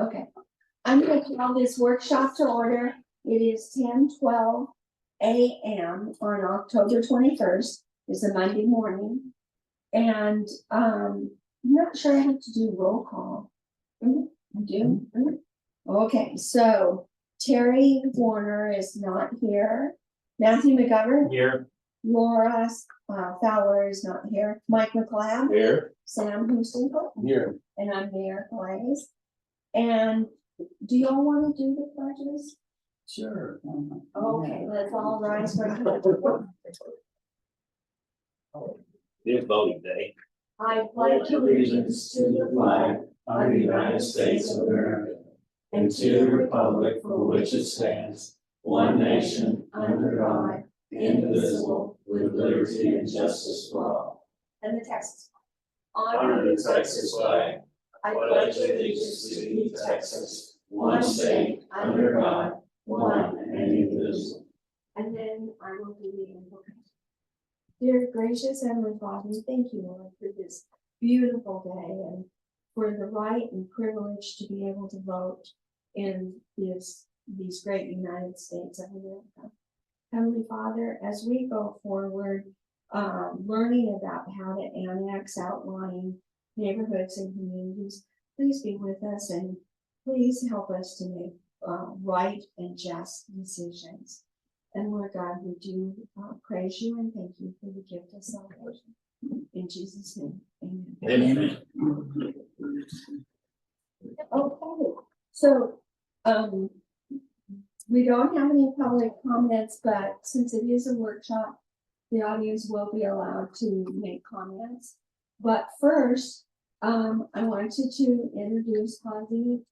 Okay, I'm gonna call this workshop to order. It is 10:12 a.m. on October 21st. It's a Monday morning. And I'm not sure I have to do roll call. I do? Okay, so Terry Warner is not here. Matthew McGovern? Here. Laura Fowler is not here. Mike McLeod? Here. Sam Houston? Here. And I'm Mayor Glaze. And do y'all want to do the pledges? Sure. Okay, let's all rise for the It's voting day. I pledge allegiance to the flag of the United States of America, and to the republic for which it stands, one nation, under God, indivisible, with liberty and justice for all. and the Texas. Honor the Texas flag. I Pledge allegiance to the Texas, one state, under God, one and indivisible. And then I will do the invocation. Dear gracious Heavenly Father, thank you, Lord, for this beautiful day and for the right and privilege to be able to vote in these great United States of America. Heavenly Father, as we go forward, learning about how to annex outlying neighborhoods and communities, please be with us and please help us to make right and just decisions. And Lord God, we do praise you and thank you for the gift of salvation. In Jesus' name, amen. Amen. Okay, so we don't have any public comments, but since it is a workshop, the audience will be allowed to make comments. But first, I wanted to introduce Javier.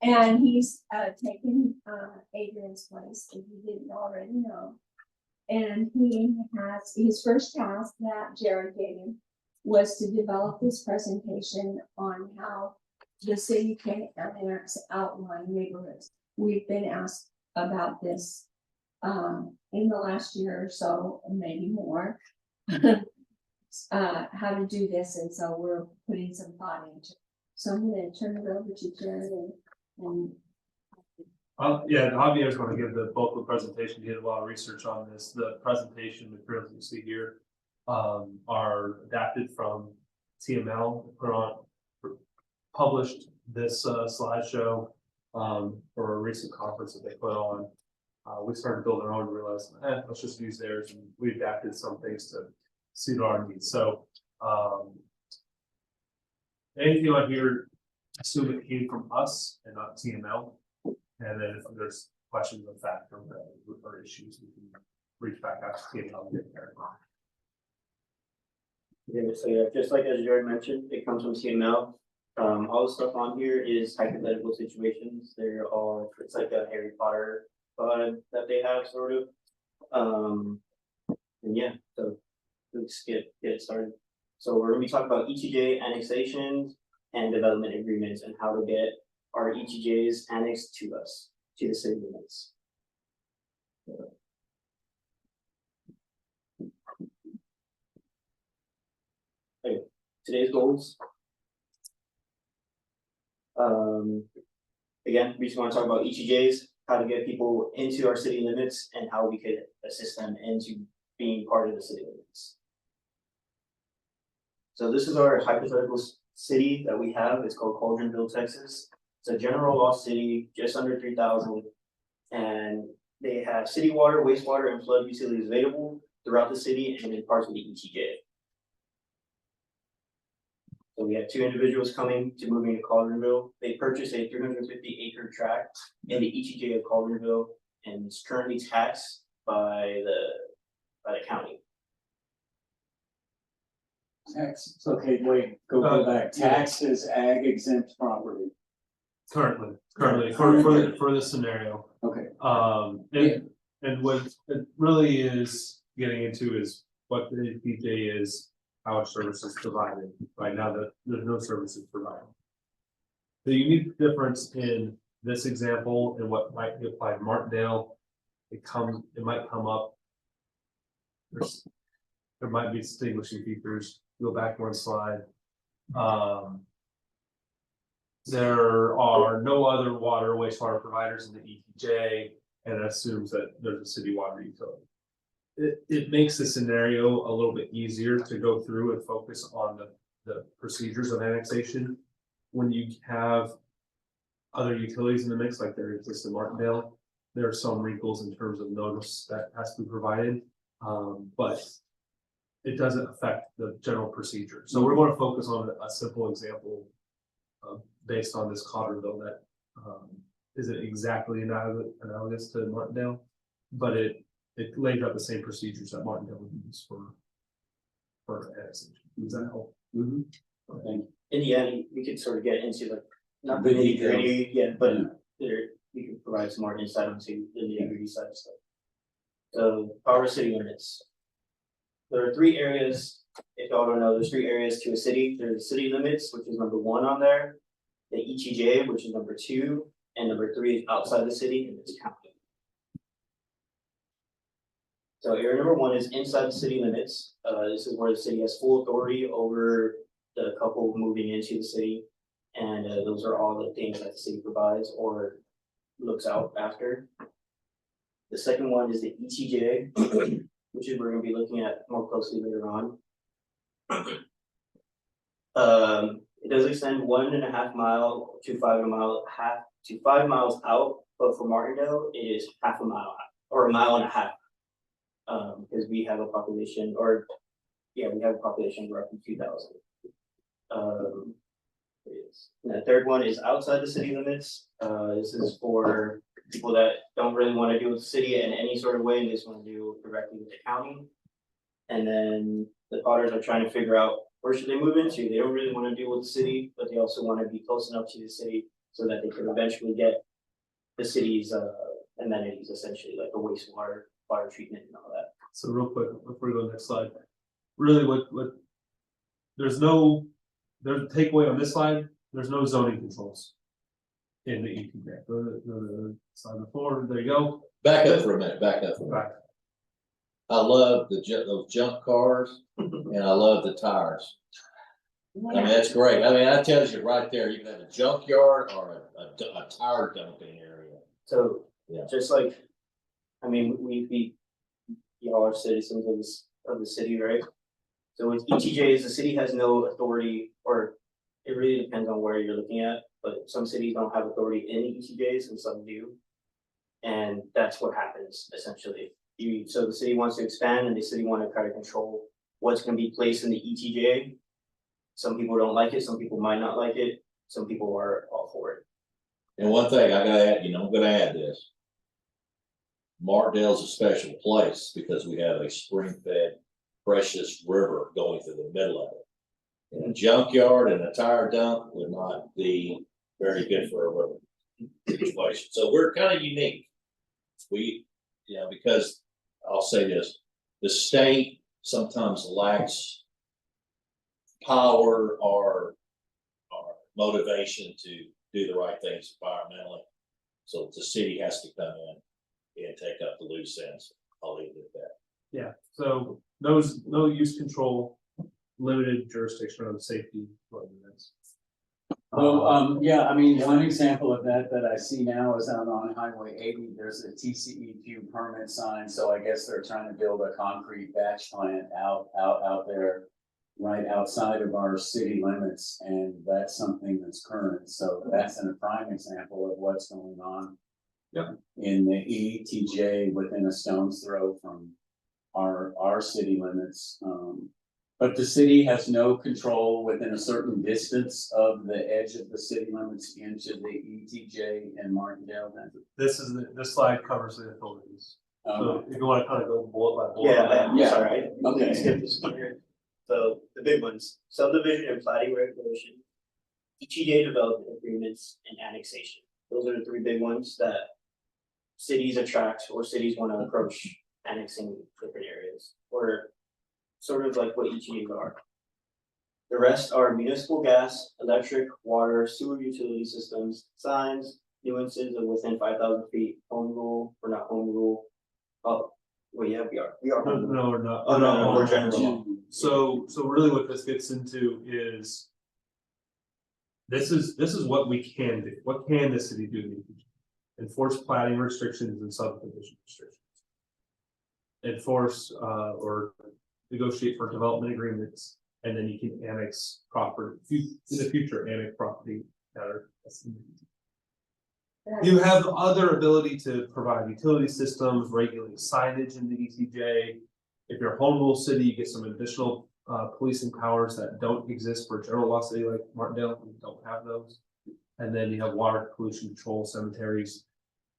And he's taken Adrian's place, if you didn't already know. And he has his first task that Jared gave him was to develop this presentation on how the city can annex outlying neighborhoods. We've been asked about this in the last year or so, maybe more, how to do this, and so we're putting some thought into it. So I'm going to turn it over to Jared yeah, Javier is going to give both the presentation. He did a lot of research on this. The presentation materials you see here are adapted from TML, published this slideshow for a recent conference that they put on. We started building our own and realized, let's just use theirs, and we adapted some things to suit our needs. So anything on here, assume it came from us and not TML. And then if there's questions of fact or issues, we can reach back out to TML and get there. Yeah, so yeah, just like as Jared mentioned, it comes from TML. All the stuff on here is hypothetical situations. They're all, it's like a Harry Potter that they have sort of. And yeah, so let's get it started. So we're gonna be talking about ETJ annexations and development agreements and how to get our ETJs annexed to us, to the city limits. Okay, today's goals. Again, we just want to talk about ETJs, how to get people into our city limits, and how we could assist them into being part of the city limits. So this is our hypothetical city that we have. It's called Cauldronville, Texas. It's a general law city, just under 3,000, and they have city water, wastewater, and flood utilities available throughout the city and in parts of the ETJ. So we have two individuals coming to moving to Cauldronville. They purchased a 350-acre tract in the ETJ of Cauldronville, and it's currently taxed by the county. Tax, okay, wait, go back. Tax is ag exempt property. Currently for this scenario. Okay. And what it really is getting into is what the ETJ is, how services provided. Right now, there's no services provided. The unique difference in this example and what might be applied to Martindale, it might come up. There might be distinguishing features. Go back one slide. there are no other water or wastewater providers in the ETJ, and it assumes that there's a city water utility. It makes the scenario a little bit easier to go through and focus on the procedures of annexation. When you have other utilities in the mix, like there exists in Martindale, there are some wrinkles in terms of notice that has to be provided, but it doesn't affect the general procedure. So we're going to focus on a simple example based on this Cotterville that isn't exactly analogous to Martindale, but it laid out the same procedures that Martindale would use for annexation. Does that help? Mm-hmm. Thank you. In the end, we could sort of get into like, not The the nitty details. gritty, yeah, but Yeah. there, we can provide some more insight into the nitty gritty side of stuff. So, power city limits. There are 3 areas, if y'all don't know, there's 3 areas to a city. There's the city limits, which is number 1 on there. The ETJ, which is number 2, and number 3 is outside the city, and it's county. So area number 1 is inside the city limits. This is where the city has full authority over the couple moving into the city. And those are all the things that the city provides or looks out after. The second one is the ETJ, which is we're gonna be looking at more closely later on. It does extend 1.5 mile to 5 miles out, but for Martindale, it is half a mile out, or 1.5 miles. Because we have a population, we have a population of roughly 2,000. And the third one is outside the city limits. This is for people that don't really want to deal with the city in any sort of way, and just want to deal directly with the county. And then the Potters are trying to figure out where should they move into. They don't really want to deal with the city, but they also want to be close enough to the city so that they can eventually get the city's amenities, essentially, like the wastewater, water treatment and all that. So real quick, before we go to the next slide, really there's the takeaway on this slide, there's no zoning controls in the ETJ. Go to the slide before, there you go. Back up for a minute, back up. Back. I love those junk cars and I love the tires. I mean, that's great. I mean, that tells you right there, you can have a junkyard or a tire dumping area. So, Yeah. just like, I mean, y'all are citizens of the city, right? So with ETJs, the city has no authority, or it really depends on where you're looking at, but some cities don't have authority in ETJs and some do. And that's what happens essentially. So the city wants to expand and the city want to try to control what's gonna be placed in the ETJ. Some people don't like it, some people might not like it, some people are all for it. And one thing I gotta add, I'm gonna add this. Martindale's a special place because we have a spring-fed precious river going through the middle of it. And a junkyard and a tire dump would not be very good for a river situation. So we're kind of unique. Because I'll say this, the state sometimes lacks power or motivation to do the right things environmentally. So the city has to come in and take up the loose ends. I'll leave it at that. Yeah, so no use control, limited jurisdiction on safety. Well, yeah, I mean, one example of that I see now is out on Highway 80, there's a TCEQ permit sign, so I guess they're trying to build a concrete batch plant out there, right outside of our city limits, and that's something that's current, so that's a prime example of what's going on. Yep. In the ETJ within a stone's throw from our city limits, but the city has no control within a certain distance of the edge of the city limits into the ETJ and Martindale. This slide covers the authorities. So if you want to kind of go bullet by bullet. Yeah, Yeah. sorry. Okay. Skip this one here. So the big ones, subdivision and plating regulation, ETJ development agreements, and annexation. Those are the 3 big ones that cities attract or cities want to approach annexing different areas, or sort of like what ETJs are. The rest are municipal gas, electric, water, sewer utility systems, signs, nuances of within 5,000 feet, home rule or not home rule. Oh, well, yeah, we are. Home rule. No, we're not. Oh, no, we're general law. So really what this gets into is this is what we can do. What can the city do? Enforce plating restrictions and subdivision restrictions. Enforce or negotiate for development agreements, and then you can annex property, in the future, annex property that are. You have other ability to provide utility systems, regulate signage in the ETJ. If you're a home rule city, you get some additional policing powers that don't exist for a general law city like Martindale. We don't have those. And then you have water pollution control, cemeteries.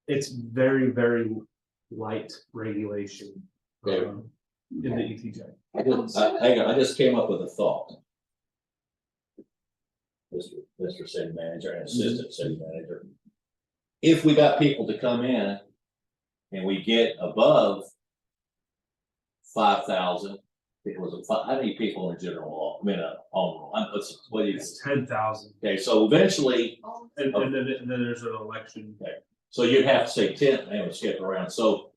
It's very, very light regulation in the ETJ. Hang on, I just came up with a thought. Mr. City Manager and Assistant City Manager. If we got people to come in and we get above 5,000, how many people in general law, I mean, home rule, what do you? It's 10,000. Okay, so eventually, And then there's an election. so you'd have to say 10, and skip around, so.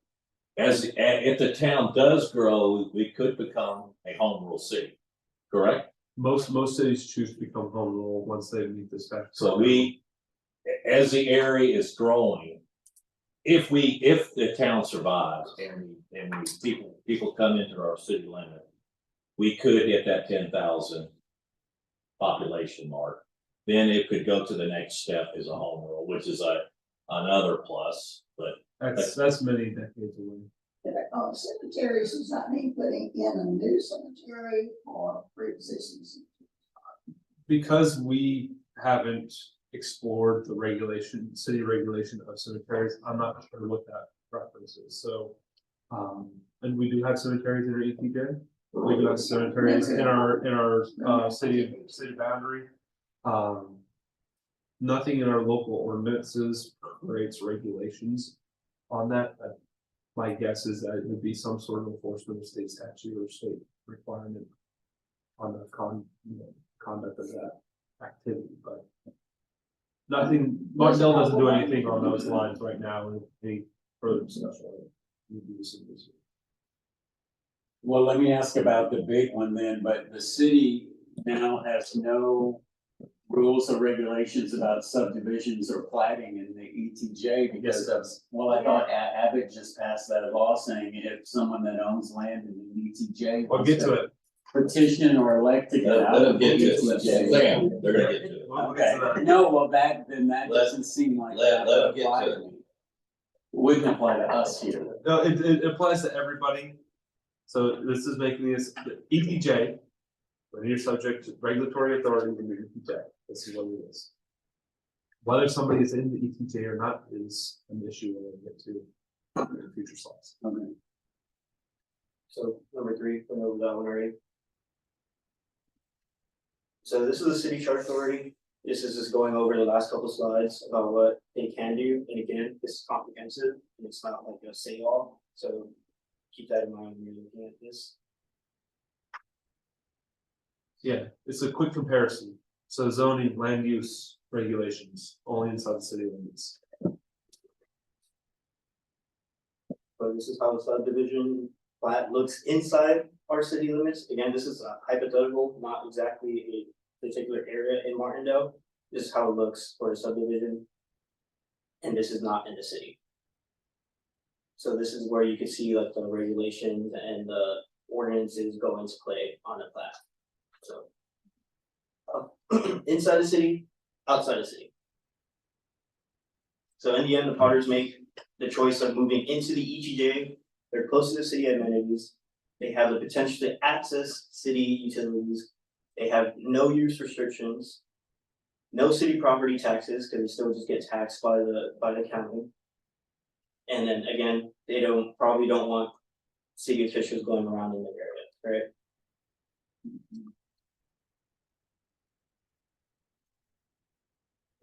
If the town does grow, we could become a home rule city, correct? Most cities choose to become home rule once they meet this factor. So as the area is growing, if the town survives and people come into our city limit, we could hit that 10,000 population mark. Then it could go to the next step as a home rule, which is another plus, but. That's many decades away. Cemeteries, does that mean putting in a new cemetery or pre-existing? Because we haven't explored the city regulation of cemeteries, I'm not sure what that reference is, so. And we do have cemeteries in our ETJ, we do have cemeteries in our city boundary. Nothing in our local ordinances creates regulations on that. My guess is that it would be some sort of enforcement of state statute or state requirement on the conduct of that activity, but nothing, Martindale doesn't do anything on those lines right now in any further discussion. Well, let me ask about the big one then, but the city now has no rules or regulations about subdivisions or plating in the ETJ because of, well, I thought Abbott just passed that law saying if someone that owns land in the ETJ. We'll get to it. Petition or elect to get out Let of them the get to it, ETJ. Sam, they're gonna get to it. We'll get to that. Okay, no, well, that Let- doesn't seem like. let that them get apply to it. me. Wouldn't apply to us here. No, it applies to everybody. So this is making this ETJ, when you're subject to regulatory authority in the ETJ, this is what it is. Whether somebody is in the ETJ or not is an issue we'll get to in future slides. Okay. So number 3, went over that one already. So this is the city chart authority. This is just going over the last couple slides about what they can do. And again, this is comprehensive and it's not like a say all. So keep that in mind when you're looking at this. Yeah, it's a quick comparison. So zoning, land use regulations, only inside the city limits. But this is how the subdivision plat looks inside our city limits. Again, this is a hypothetical, not exactly a particular area in Martindale. This is how it looks for a subdivision. And this is not in the city. So this is where you can see like the regulations and the ordinances go into play on the plat. So inside the city, outside the city. So in the end, the Potters make the choice of moving into the ETJ. They're close to the city amenities. They have the potential to access city utilities. They have no use restrictions, no city property taxes, because they still just get taxed by the county. And then again, they probably don't want city officials going around in the area, right?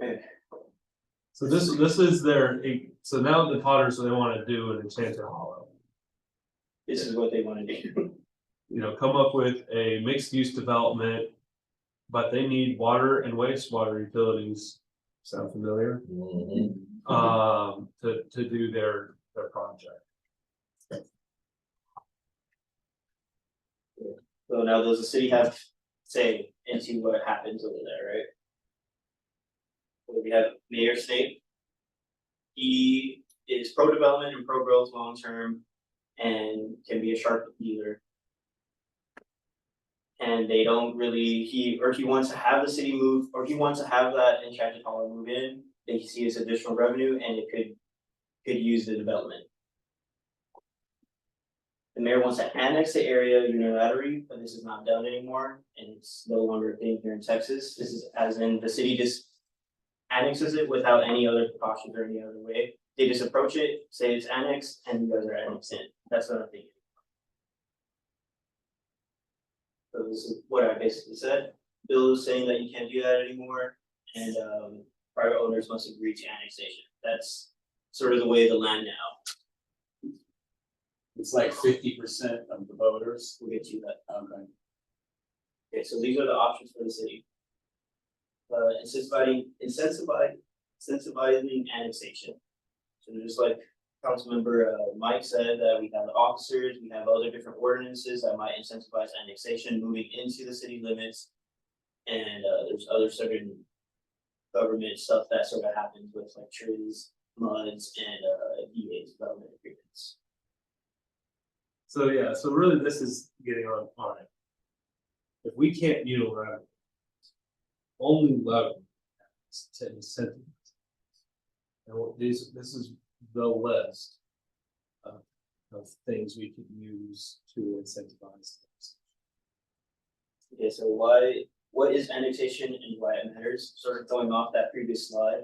Okay. So this is so now the Potters, they want to do an Enchanted Hollow. This is what they want to do. You know, come up with a mixed use development, but they need water and wastewater utilities. Sound familiar? Mhm. To do their project. So now does the city have say into what happens over there, right? We have Mayor Snape. He is pro-development and pro-growth long-term and can be a sharp dealer. And they don't really, he wants to have the city move, or he wants to have that enchanted hall move in. They see as additional revenue and it could use the development. The mayor wants to annex the area unilaterally, but this is not done anymore, and it's no longer a thing here in Texas. This is as in the city just annexes it without any other precautions or any other way. They just approach it, say it's annexed, and you guys are annexed in. That's what I'm thinking. So this is what I basically said. Bill is saying that you can't do that anymore, and private owners must agree to annexation. That's sort of the way of the land now. It's like 50% of the voters. We'll get to that. Okay. Okay, so these are the options for the city. Incentivizing annexation. So just like Councilmember Mike said, that we have the officers, we have other different ordinances that might incentivize annexation moving into the city limits. And there's other certain government stuff that sort of happens with like trees, MUDs, and DA's development agreements. So yeah, so really this is getting on it. If we can't unilaterally, only level to incentivize. And this is the list of things we could use to incentivize things. Okay, so what is annexation and why it matters? Sort of going off that previous slide.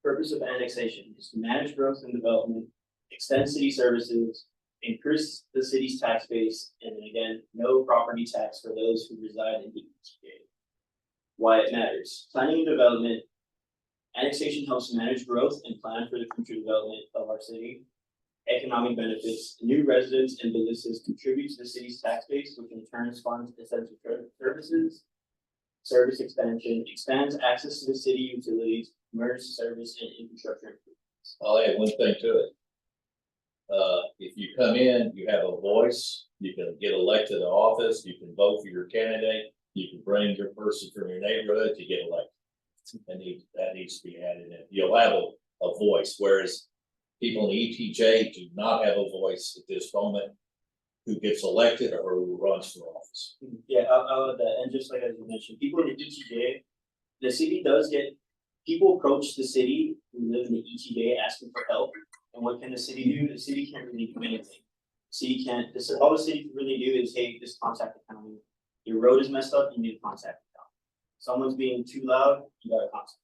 Purpose of annexation is to manage growth and development, extend city services, increase the city's tax base, and then again, no property tax for those who reside in the ETA. Why it matters. Planning and development. Annexation helps manage growth and plan for the future development of our city. Economic benefits. New residents and businesses contribute to the city's tax base, which in turn funds essential services. Service expansion expands access to the city utilities, emergency service, and infrastructure improvements. I'll add one thing to it. If you come in, you have a voice, you can get elected to office, you can vote for your candidate, you can bring your person from your neighborhood to get elected. And that needs to be added in. You'll have a voice, whereas people in the ETJ do not have a voice at this moment who gets elected or who runs for office. Yeah, I'll add that. And just like as you mentioned, people in the ETJ, the city does get, people approach the city who live in the ETJ asking for help. And what can the city do? The city can't really do anything. The city can't, all the city can really do is, hey, just contact the county. Your road is messed up, you need to contact the county. Someone's being too loud, you gotta contact.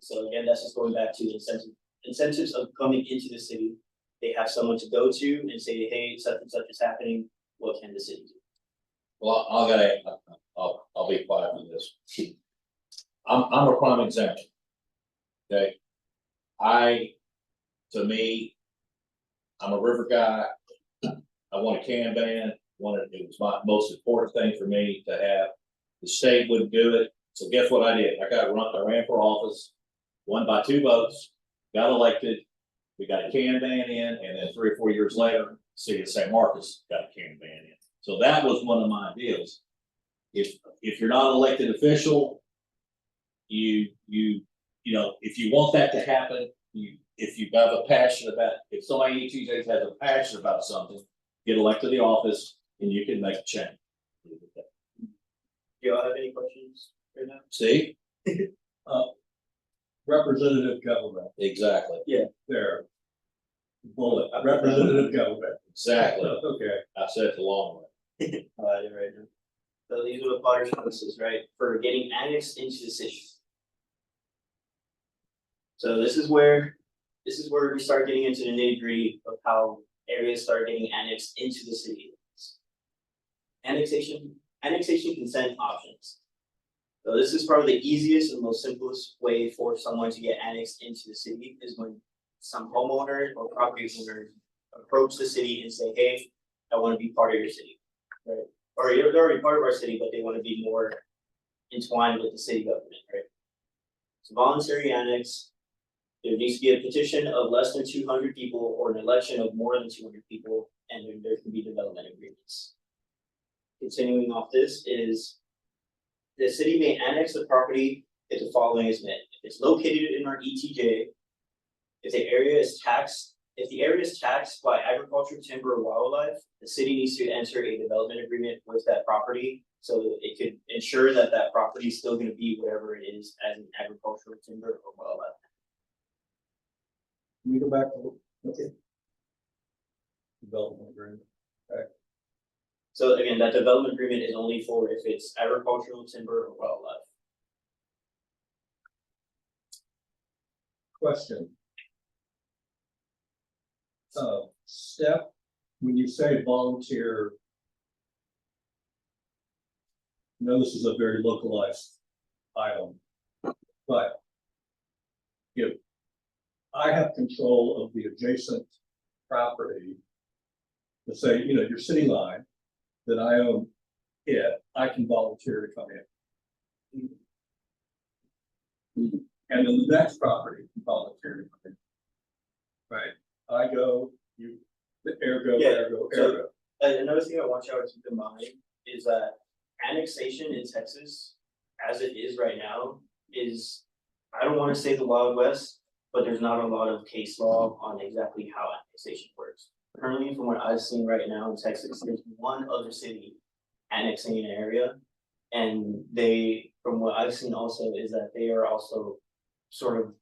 So again, that's just going back to incentives of coming into the city. They have someone to go to and say, hey, such and such is happening. What can the city do? Well, I'll be quiet on this. I'm a prime example. Okay. To me, I'm a river guy. I want a can ban. It was my most important thing for me to have. The state wouldn't do it. So guess what I did? I ran for office, won by 2 votes, got elected. We got a can ban in, and then 3 or 4 years later, city of St. Marcus got a can ban in. So that was one of my deals. If you're not an elected official, you know, if you want that to happen, if you have a passion about, if somebody in ETJ has a passion about something, get elected to the office and you can make a change. Do y'all have any questions right now? See? Representative government, Exactly. there. Bullet, representative government. Exactly. Okay. I said it the long way. Right now. So these are the Potter choices, right? For getting annexed into the city. So this is where we start getting into the nitty-gritty of how areas start getting annexed into the city. Annexation consent options. So this is probably the easiest and most simplest way for someone to get annexed into the city is when some homeowners or property owners approach the city and say, hey, I want to be part of your city, right? Or they're already part of our city, but they want to be more entwined with the city government, right? So voluntary annex, there needs to be a petition of less than 200 people or an election of more than 200 people, and then there can be development agreements. Continuing off this is the city may annex the property if the following is met. If it's located in our ETJ, if the area is taxed by agriculture, timber, or wildlife, the city needs to enter a development agreement with that property. So that it could ensure that that property is still gonna be whatever it is as an agricultural, timber, or wildlife. Can we go back to, okay. Development agreement. So again, that development agreement is only for if it's agricultural, timber, or wildlife. Question. Steph, when you say volunteer. I know this is a very localized item, but. If I have control of the adjacent property. To say, your city line, that I own it, I can volunteer to come in. And then the next property can volunteer to come in. Right, I go, ergo. So- Another thing I want y'all to keep in mind is that annexation in Texas, as it is right now, is, I don't wanna say the Wild West, but there's not a lot of case law on exactly how annexation works. Currently, from what I've seen right now in Texas, there's one other city annexing an area. And they, from what I've seen also, is that they are also sort of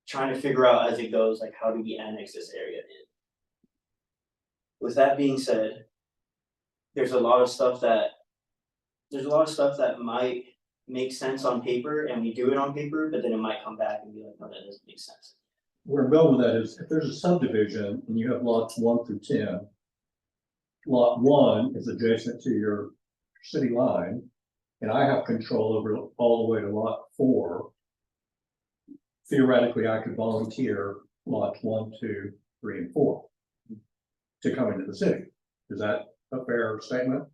trying to figure out as it goes, like, how do we annex this area in? With that being said, there's a lot of stuff that might make sense on paper, and we do it on paper, but then it might come back and be like, no, that doesn't make sense. Where I'm going with that is, if there's a subdivision and you have lots 1 through 10. Lot 1 is adjacent to your city line, and I have control over all the way to lot 4. Theoretically, I could volunteer lots 1, 2, 3, and 4. To come into the city. Is that a fair statement?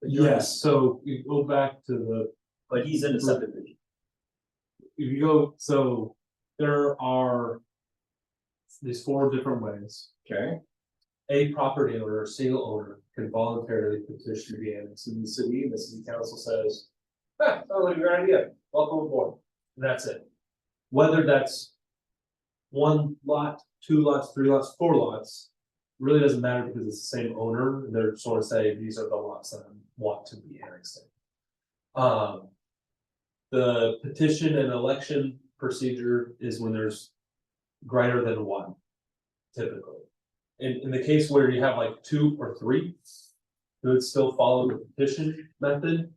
Yes, so you go back to the, But he's in a subdivision. if you go, so there are these 4 different ways. Okay, A property owner, a single owner, can voluntarily petition to be annexed in the city, and the city council says, sounds like a great idea, welcome aboard, and that's it. Whether that's 1 lot, 2 lots, 3 lots, 4 lots, really doesn't matter because it's the same owner, they're sort of saying, these are the lots that I want to be annexed in. The petition and election procedure is when there's greater than 1, typically. In the case where you have like 2 or 3, you would still follow the petition method.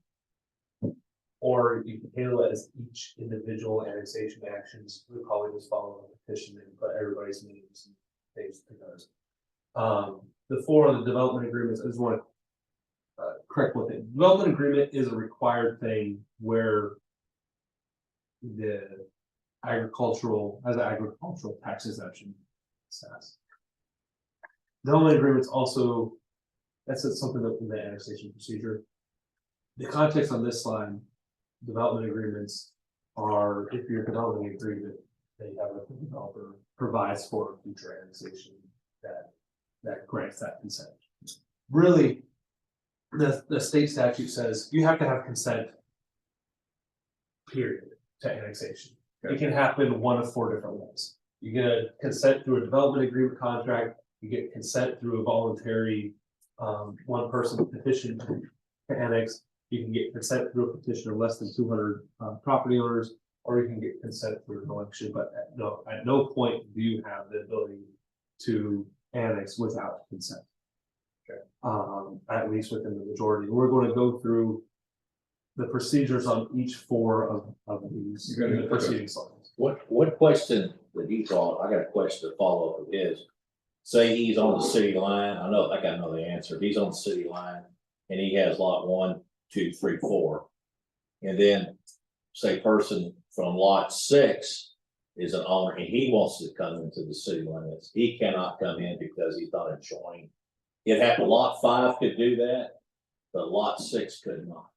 Or you can handle it as each individual annexation actions, we probably just follow the petition and put everybody's names and things together. The 4 on the development agreements, I just want to correct one thing. Development agreement is a required thing where the agricultural tax exemption status. Development agreements also, that's something that in the annexation procedure. The context on this slide, development agreements are, if you're developing an agreement, they have a developer provides for future annexation that grants that consent. Really, the state statute says you have to have consent, period, to annexation. It can happen one of 4 different ways. You get a consent through a development agreement contract, you get consent through a voluntary one-person petition to annex, you can get consent through a petition of less than 200 property owners, or you can get consent through an election, but at no point do you have the ability to annex without consent. Okay. At least within the majority. We're going to go through the procedures on each 4 of these in the proceeding slides. What question that he's on, I got a question to follow up with his. Say he's on the city line, I know the answer, he's on the city line and he has lot 1, 2, 3, 4. And then say person from lot 6 is an owner and he wants to come into the city limits. He cannot come in because he's not adjoining. It happened, lot 5 could do that, but lot 6 could not.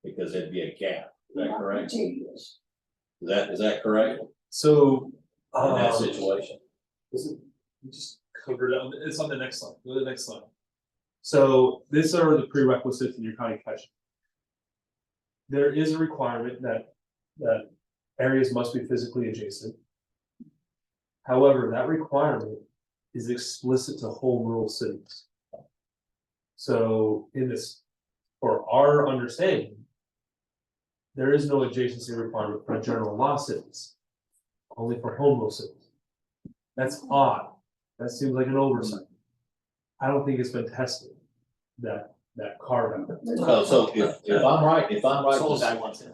Because it'd be a gap. Is that correct? Is that correct? So In that situation. We just covered it. It's on the next slide. Go to the next slide. So these are the prerequisites in your county catch. there is a requirement that areas must be physically adjacent. However, that requirement is explicit to home rule cities. So in this, for our understanding, there is no adjacency requirement for general law cities, only for home rule cities. That's odd. That seems like an oversight. I don't think it's been tested, that carve out. So if I'm right, Soul guy wants it.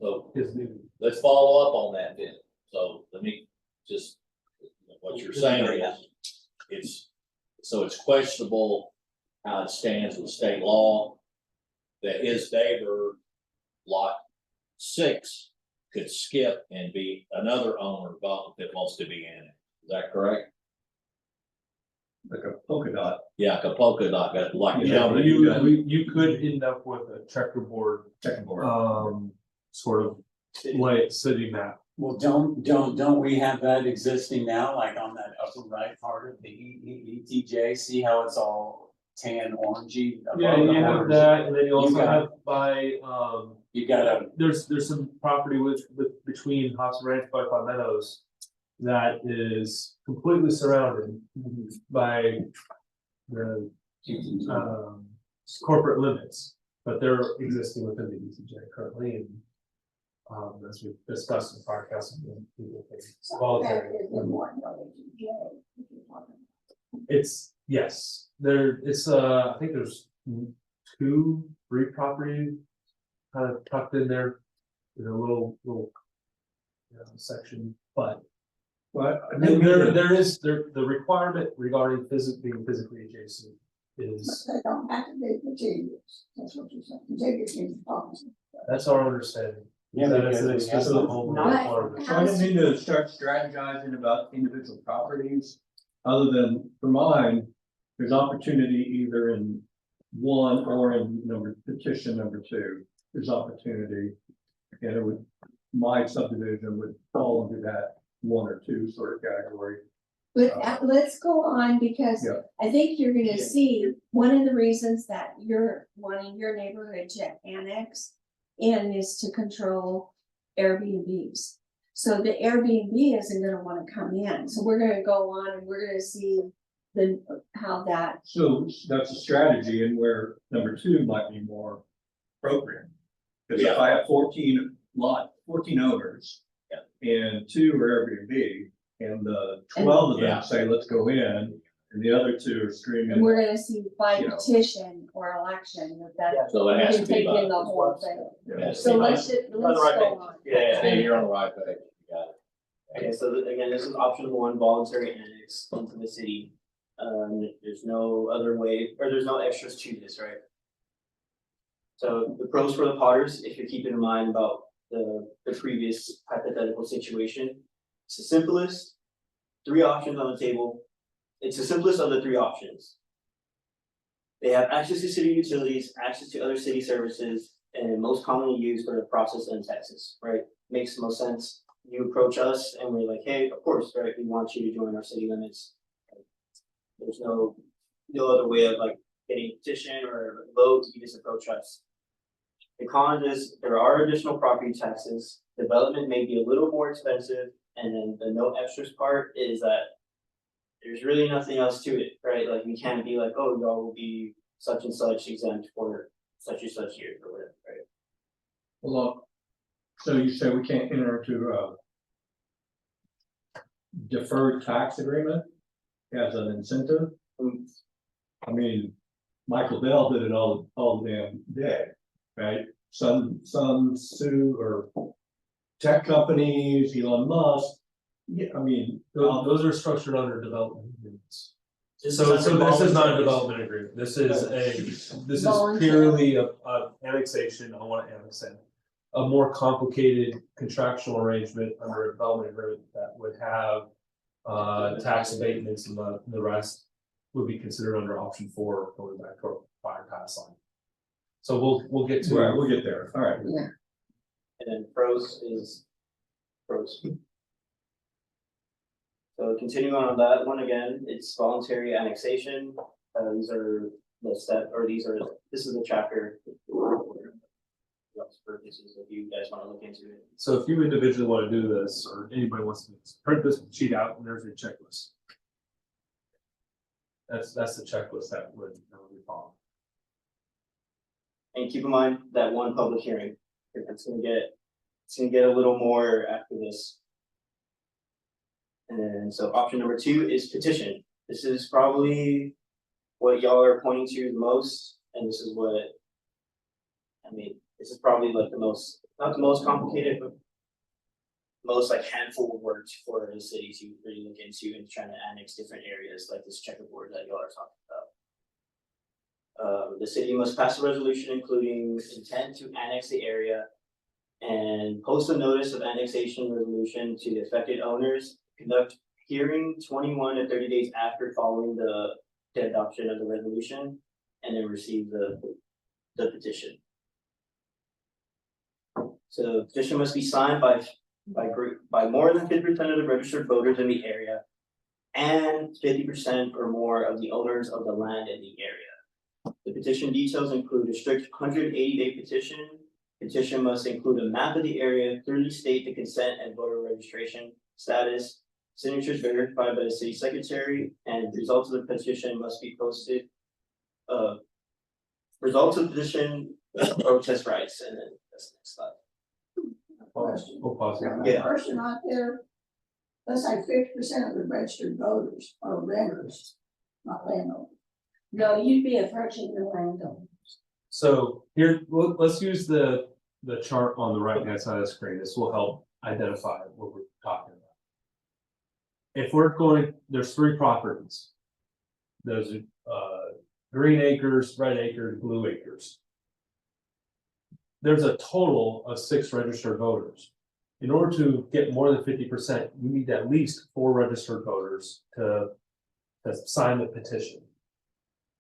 so is new. let's follow up on that then. So let me just, what you're saying is, it's questionable how it stands with state law, that his neighbor, lot 6, could skip and be another owner that wants to be in it. Is that correct? Like a polka dot. Yeah, like a polka dot, like. Yeah, but you could end up with a checkerboard, Checkerboard. sort of like city map. Well, don't we have that existing now, like on that upper right part of the ETJ, see how it's all tan orangey? Yeah, above the you have borders? that, and then you also got- have by, You gotta, there's some property with between Hops Ranch by Five Meadows that is completely surrounded by the corporate limits, but they're existing within the ETJ currently, and as we discussed in prior council meeting, people think it's So that voluntary. is in one village in jail, if you're talking It's, yes, it's, I think there's 3 property kind of tucked in there, in a little section, but Well, I didn't mean to- the requirement regarding being physically adjacent is, about. They don't have to be contiguous, that's what you're saying, contiguous means opposite. that's our understanding. Yeah, That it's because an we have explicit some- home rule Not- requirement. So I didn't mean to start strategizing about individual properties, other than for mine, there's opportunity either in 1 or in petition number 2. There's opportunity, and it would, my subdivision would fall into that 1 or 2 sort of category. But let's go on, because Yeah. I think you're gonna Yeah. see, one of the reasons that you're wanting your neighborhood to annex in is to control Airbnbs. So the Airbnb isn't gonna wanna come in, so we're gonna go on and we're gonna see how that, So that's a strategy, and where number 2 might be more appropriate. Because if Yeah. I have 14 owners. Yeah. And 2 are Airbnb, and the 12 of Yeah. them say, let's go in, and the other 2 are and screaming. we're gonna see by You know. petition or election that So it we has can to be take in by. the whole thing. Yeah. So let's on the let's right go page. on. Yeah. Hey, you're on the right page. You got it. Okay, so again, this is option 1, voluntary annex into the city. There's no other way, or there's no extras to this, right? So the pros for the Potters, if you're keeping in mind about the previous hypothetical situation, it's the simplest, 3 options on the table. It's the simplest of the 3 options. They have access to city utilities, access to other city services, and most commonly used for the process in Texas, right? Makes the most sense. You approach us and we're like, hey, of course, right, we want you to join our city limits. There's no other way of like getting a petition or a vote, you just approach us. The con is there are additional property taxes, development may be a little more expensive, and then the no extras part is that there's really nothing else to it, right? Like we can't be like, oh, y'all will be such and such exempt for such and such year or whatever, right? Well, so you say we can't enter into a deferred tax agreement as an incentive? I mean, Michael Bell did it all the damn day, right? Some Sue or tech companies, Elon Musk. Yeah, I mean, Those are structured under development agreements. This So is this is not a voluntary. development agreement, this is Voluntary. purely a annexation, I wanna annex in. A more complicated contractual arrangement under a development agreement that would have tax abatements and the rest would be considered under option 4, going back to our fire pass line. So we'll get to. right, we'll get there, all right. And then pros is pros. So continuing on that one again, it's voluntary annexation. These are the this is the chapter. places if you guys wanna look into it. So if you individually wanna do this, or anybody wants to print this sheet out, and there's a checklist. That's the checklist that would be followed. And keep in mind that one public hearing, if it's gonna get a little more after this. And then, so option number 2 is petition. This is probably what y'all are pointing to the most, and this is what, I mean, this is probably like the most, not the most complicated, but most like handful of work for the city to really look into and trying to annex different areas like this checkerboard that y'all are talking about. The city must pass a resolution including intent to annex the area and post a notice of annexation resolution to the affected owners, conduct hearing 21 to 30 days after following the adoption of the resolution, and then receive the petition. So the petition must be signed by more than 50% of the registered voters in the area and 50% or more of the owners of the land in the area. The petition details include a strict 180-day petition. Petition must include a map of the area, clearly state the consent and voter registration status, signatures verified by the city secretary, and results of the petition must be posted. Results of the petition, protest rights, and then that's the next slide. Question. We'll pause it. Yeah. Person out there, let's say 50% of the registered voters are renters, not landowners. No, you'd be approaching the landowner. So here, let's use the chart on the right hand side of the screen. This will help identify what we're talking about. If we're going, there's 3 properties. Those green acres, red acres, blue acres. There's a total of 6 registered voters. In order to get more than 50%, you need at least 4 registered voters to sign the petition.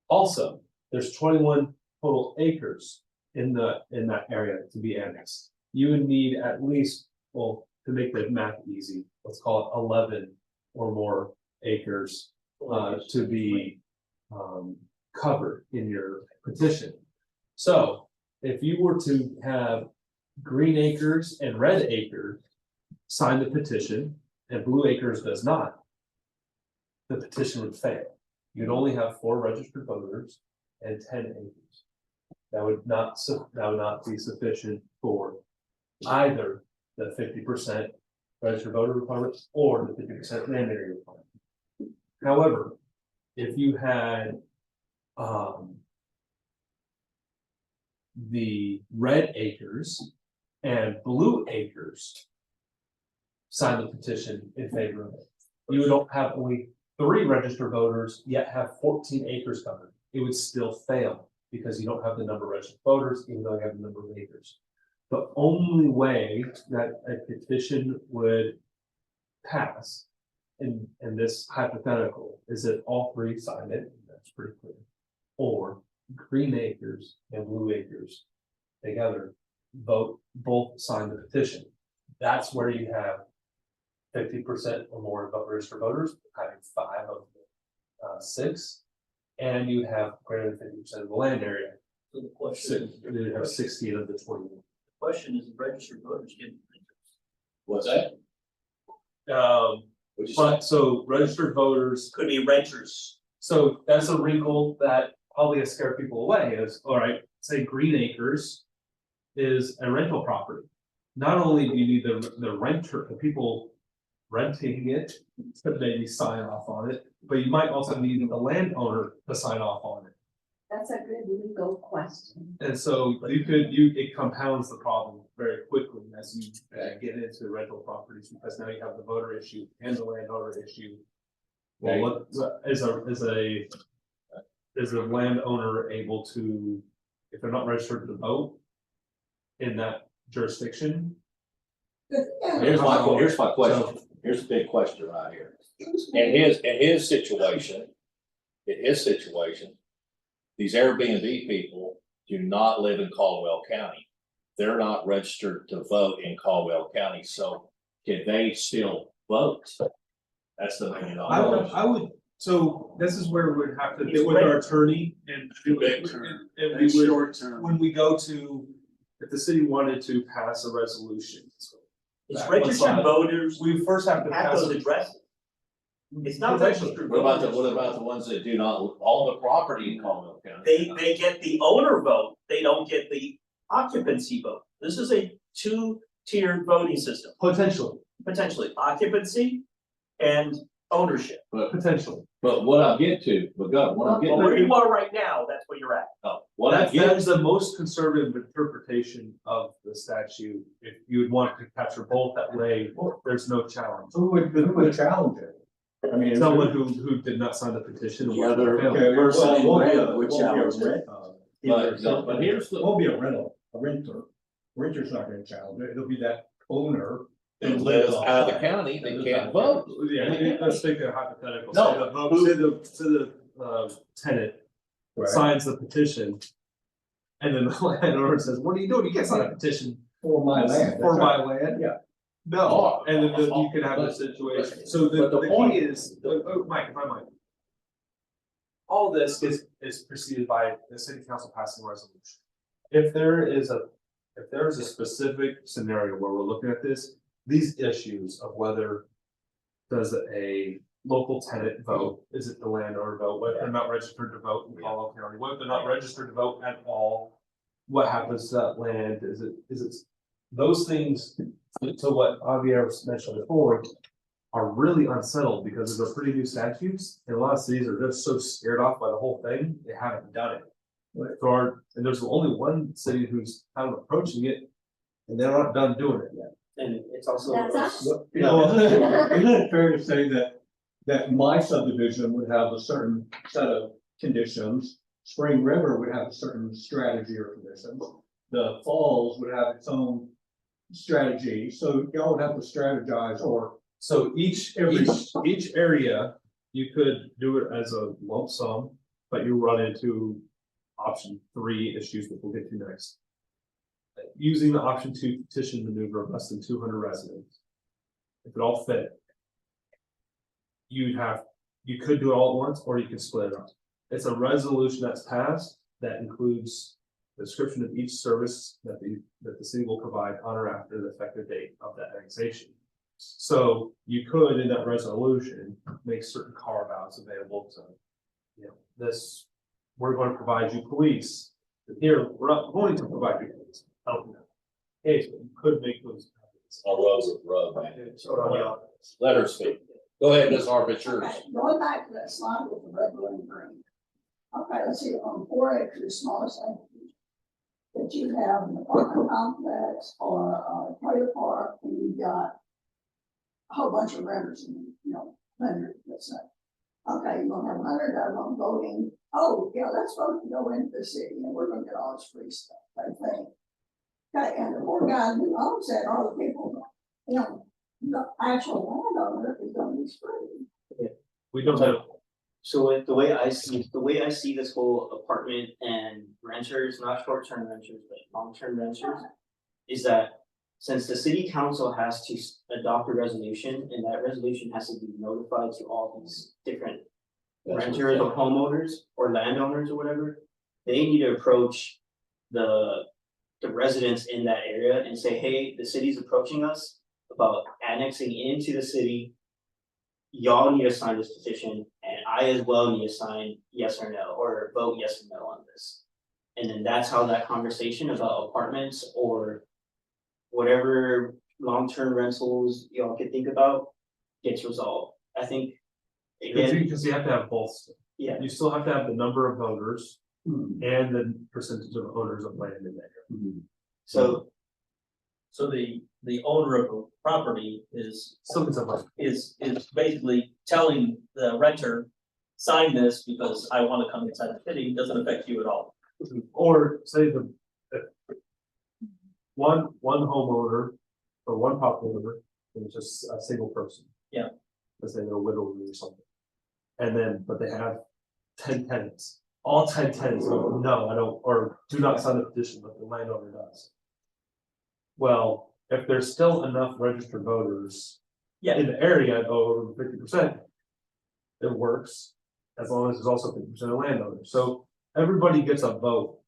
Also, there's 21 total acres in that area to be annexed. You would need at least, well, to make the math easy, let's call it 11 or more acres to be covered in your petition. So if you were to have green acres and red acres sign the petition and blue acres does not, the petition would fail. You'd only have 4 registered voters and 10 acres. That would not be sufficient for either the 50% registered voter requirement or the 50% land area requirement. However, if you had the red acres and blue acres sign the petition in favor of it, you would have only 3 registered voters, yet have 14 acres covered. It would still fail because you don't have the number of registered voters, even though you have the number of acres. The only way that a petition would pass in this hypothetical is if all 3 sign it, that's pretty clear, or green acres and blue acres together both sign the petition. That's where you have 50% or more of registered voters, having 5 of the 6, and you have greater than 50% of the land area. So the question, You have 16 of the 21. the question is, registered voters getting. What's that? What'd you say? But so registered voters, Could be renters. so that's a wrinkle that probably has scared people away is, all right, say Green Acres is a rental property. Not only do you need the renter, the people renting it to maybe sign off on it, but you might also need the landowner to sign off on it. That's a good legal question. And so it compounds the problem very quickly as you get into rental properties, because now you have the voter issue and the landowner issue. Well, what is a landowner able to, if they're not registered to vote in that jurisdiction? Here's my question. Here's a big question right here. In his situation, these Airbnb people do not live in Caldwell County. They're not registered to vote in Caldwell County, so can they still vote? That's the $1 million question. I would, so this is where we would have to get with our attorney and do it. And we would, when we go to if the city wanted to pass a resolution. It's That registered one side. voters We first have to at pass those it. addresses. It's not Potentially. registered What about voters. the ones that do not own the property in Colville County? They get the owner vote, they don't get the occupancy vote. This is a two-tiered voting system, Potentially, potentially occupancy and ownership. potentially. But what I get to, but God, what I get But where to, you are right now, that's where you're at. what I That get, is the most conservative interpretation of the statute. If you would want to capture both that way, there's no challenge. Who would challenge it? I mean. Someone who did not sign the petition. The other- Okay, person in well, red it would won't be a challenge it. rent, but here's It the, won't be a rental, a renter. Renter's not gonna challenge it, it'll be that owner. that lives out of the county that can't vote. Yeah, let's take a hypothetical. No, Say the vote, say the tenant Right. signs the petition. And then the landlord says, what are you doing? You can't sign a petition For my land. for that's my right. land. Yeah. No, and then you can have a situation, so But the the point- key is, Mike, if I might. All this is preceded by the city council passing a resolution. If there is a specific scenario where we're looking at this, these issues of whether. Does a local tenant vote, is it the landowner vote, whether they're not registered to vote in Caldwell County, whether they're not registered to vote at all? What happens to that land, is it, those things, to what Javier was mentioned before. Are really unsettled because they're pretty new statutes, and a lot of cities are just so scared off by the whole thing, they haven't done it. And there's only one city who's kind of approaching it, and they're not done doing it yet. And it's also. That's us. You know, isn't it fair to say that my subdivision would have a certain set of conditions? Spring River would have a certain strategy or conditions, the Falls would have its own strategy, so y'all would have to strategize or. So each area, you could do it as a lump sum, but you run into option 3 issues, which we'll get to next. Using the option 2 petition maneuver of less than 200 residents. If it all fit. You could do it all at once, or you could split it up. It's a resolution that's passed that includes the description of each service that the city will provide on or after the effective date of that annexation. So you could, in that resolution, make certain carve outs available to, this, we're going to provide you police. Here, we're not going to provide you police. I don't know. Hey, so you could make those. Let her speak. Go ahead, Ms. Harp, it's yours. Okay, going back to that slide with the red, blue, and green. Okay, let's see, on 4 acres, smallest acres. That you have an apartment complex or a trailer park, and you've got a whole bunch of renters in, 100, let's say. Okay, you're gonna have 100 of them voting, oh, yeah, let's vote to go into the city, and we're gonna get all this free stuff, they think. Okay, and the poor guy who owns that, all the people, the actual landowner is gonna be screwed. We don't have. So the way I see this whole apartment and renters, not short-term renters, but long-term renters. Is that since the city council has to adopt a resolution and that resolution has to be notified to all these different renters or homeowners or landowners or whatever. They need to approach the residents in that area and say, hey, the city's approaching us about annexing into the city. Y'all need to sign this petition, and I as well need to sign yes or no, or vote yes or no on this. And then that's how that conversation about apartments or whatever long-term rentals y'all could think about gets resolved. I think, again, Because you have to have both. yeah, You still have to have the number of voters and the percentage of owners of land in there. so So the owner of the property is Something's up. basically telling the renter, sign this because I wanna come inside the city, doesn't affect you at all. Or say one homeowner or one property owner, it's just a single person. Yeah. Let's say they're a widow or something. And then, but they have 10 tenants, all 10 tenants go, no, I don't, or do not sign the petition, but the landowner does. Well, if there's still enough registered voters. Yeah. In the area, over 50%. It works, as long as there's also 50% of landowners, so everybody gets a vote.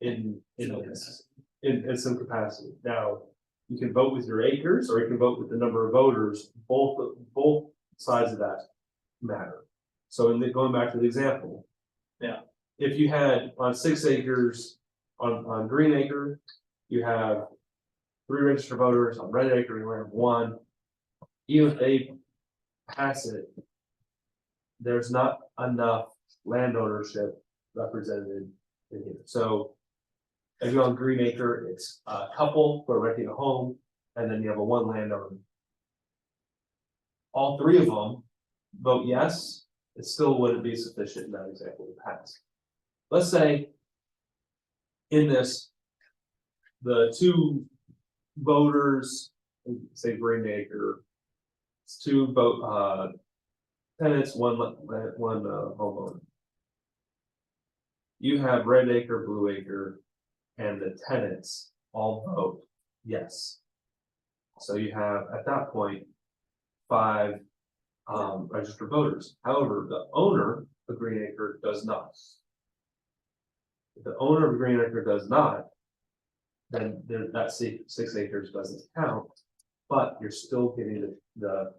In this, in some capacity. Now, you can vote with your acres, or you can vote with the number of voters, both sides of that matter. So going back to the example. Yeah. If you had on 6 acres, on Green Acre, you have 3 registered voters, on Red Acre, you have 1. Even if they pass it, there's not enough land ownership represented in here. So if you're on Green Acre, it's a couple who are renting a home, and then you have a 1 landowner. All 3 of them vote yes, it still wouldn't be sufficient in that example to pass. Let's say in this, the 2 voters, say Green Acre, it's 2 vote tenants, one homeowner. You have Red Acre, Blue Acre, and the tenants all vote yes. So you have at that point 5 registered voters. However, the owner of Green Acre does not. If the owner of Green Acre does not, then that 6 acres doesn't count, but you're still getting the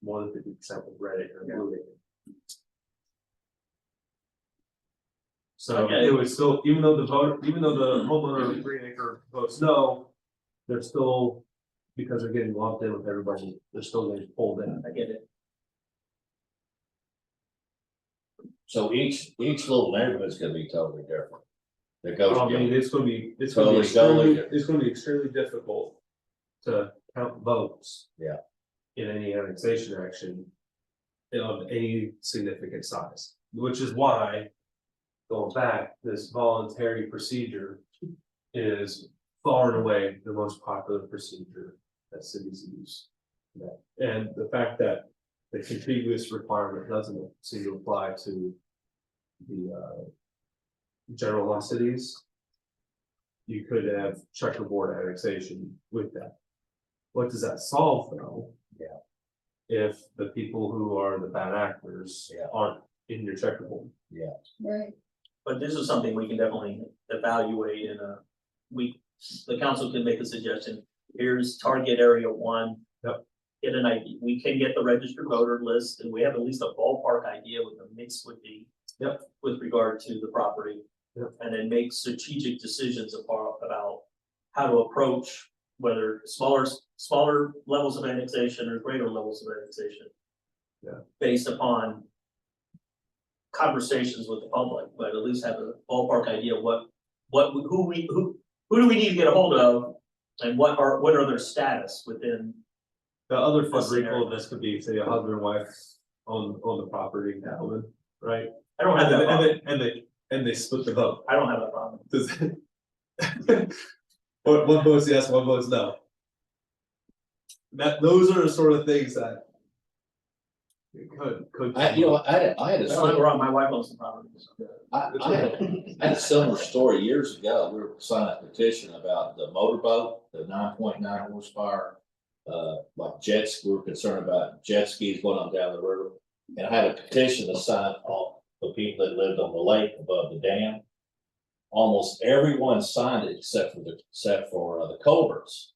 more than 50% with Red Acre and Blue Acre. So Okay. it would still, even though the homeowner of Green Acre votes no, they're still, because they're getting lumped in with everybody, they're still getting pulled in. I get it. So each little neighborhood's gonna be totally different. That goes I mean, together. it's gonna be Totally extremely difficult to count votes. Yeah. In any annexation action of any significant size, which is why, going back, this voluntary procedure is far and away the most popular procedure that cities use. And the fact that the contiguous requirement doesn't seem to apply to the general law cities, you could have checkerboard annexation with that. What does that solve though? Yeah. If the people who are the bad actors Yeah. aren't in your checkerboard. Right. But this is something we can definitely evaluate the council can make a suggestion. Here's target area 1. Yep. Get an idea, we can get the registered voter list, and we have at least a ballpark idea what the mix would be. Yep. With regard to the property. Yep. And then make strategic decisions about how to approach whether smaller levels of annexation or greater levels of annexation. Yeah. Based upon conversations with the public, but at least have a ballpark idea of who do we need to get a hold of, and what are their status within. The other fun This wrinkle scenario. of this could be, say, a husband and wife own the property, right? I don't have that problem. And they split the vote. I don't have that problem. One votes yes, one votes no. Those are the sort of things that could. I had a I don't have a similar, problem. My wife owns the property. So. I had a similar story years ago. We were signing a petition about the motorboat, the 9.9 horsepower. Like jets, we were concerned about jet skis going on down the river. And I had a petition to sign off the people that lived on the lake above the dam. Almost everyone signed it except for the culverts.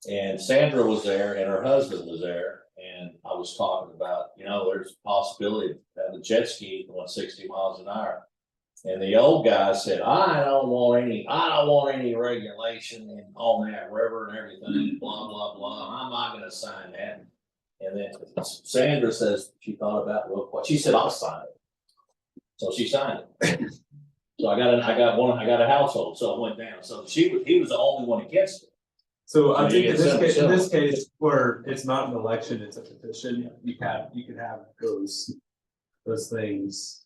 And Sandra was there and her husband was there. And I was talking about, there's a possibility of having a jet ski going 60 miles an hour. And the old guy said, I don't want any regulation on that river and everything, blah, blah, blah. I'm not gonna sign that. And then Sandra says, she thought about it real quick. She said, I'll sign it. So she signed it. So I got a household, so it went down. So he was the only one against it. So I think in So this case, where it's not an election, it's a petition, you could have those things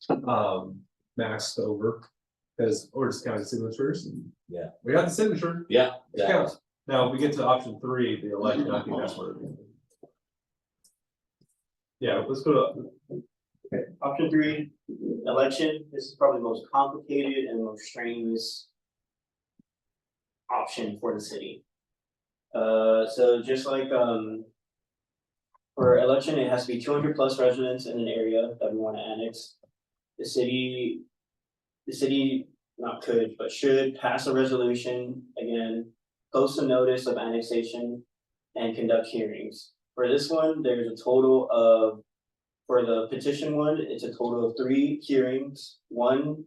masked over. Because we're just counting signatures. And Yeah. We got the signature. Yeah. It counts. Now, if we get to option 3, the election, I think that's where. Yeah, let's go to. Okay, option 3, election. This is probably the most complicated and most strenuous option for the city. So just like for election, it has to be 200 plus residents in an area that we want to annex. The city not could, but should pass a resolution, again, post a notice of annexation and conduct hearings. For this one, there's a total of, for the petition one, it's a total of 3 hearings, one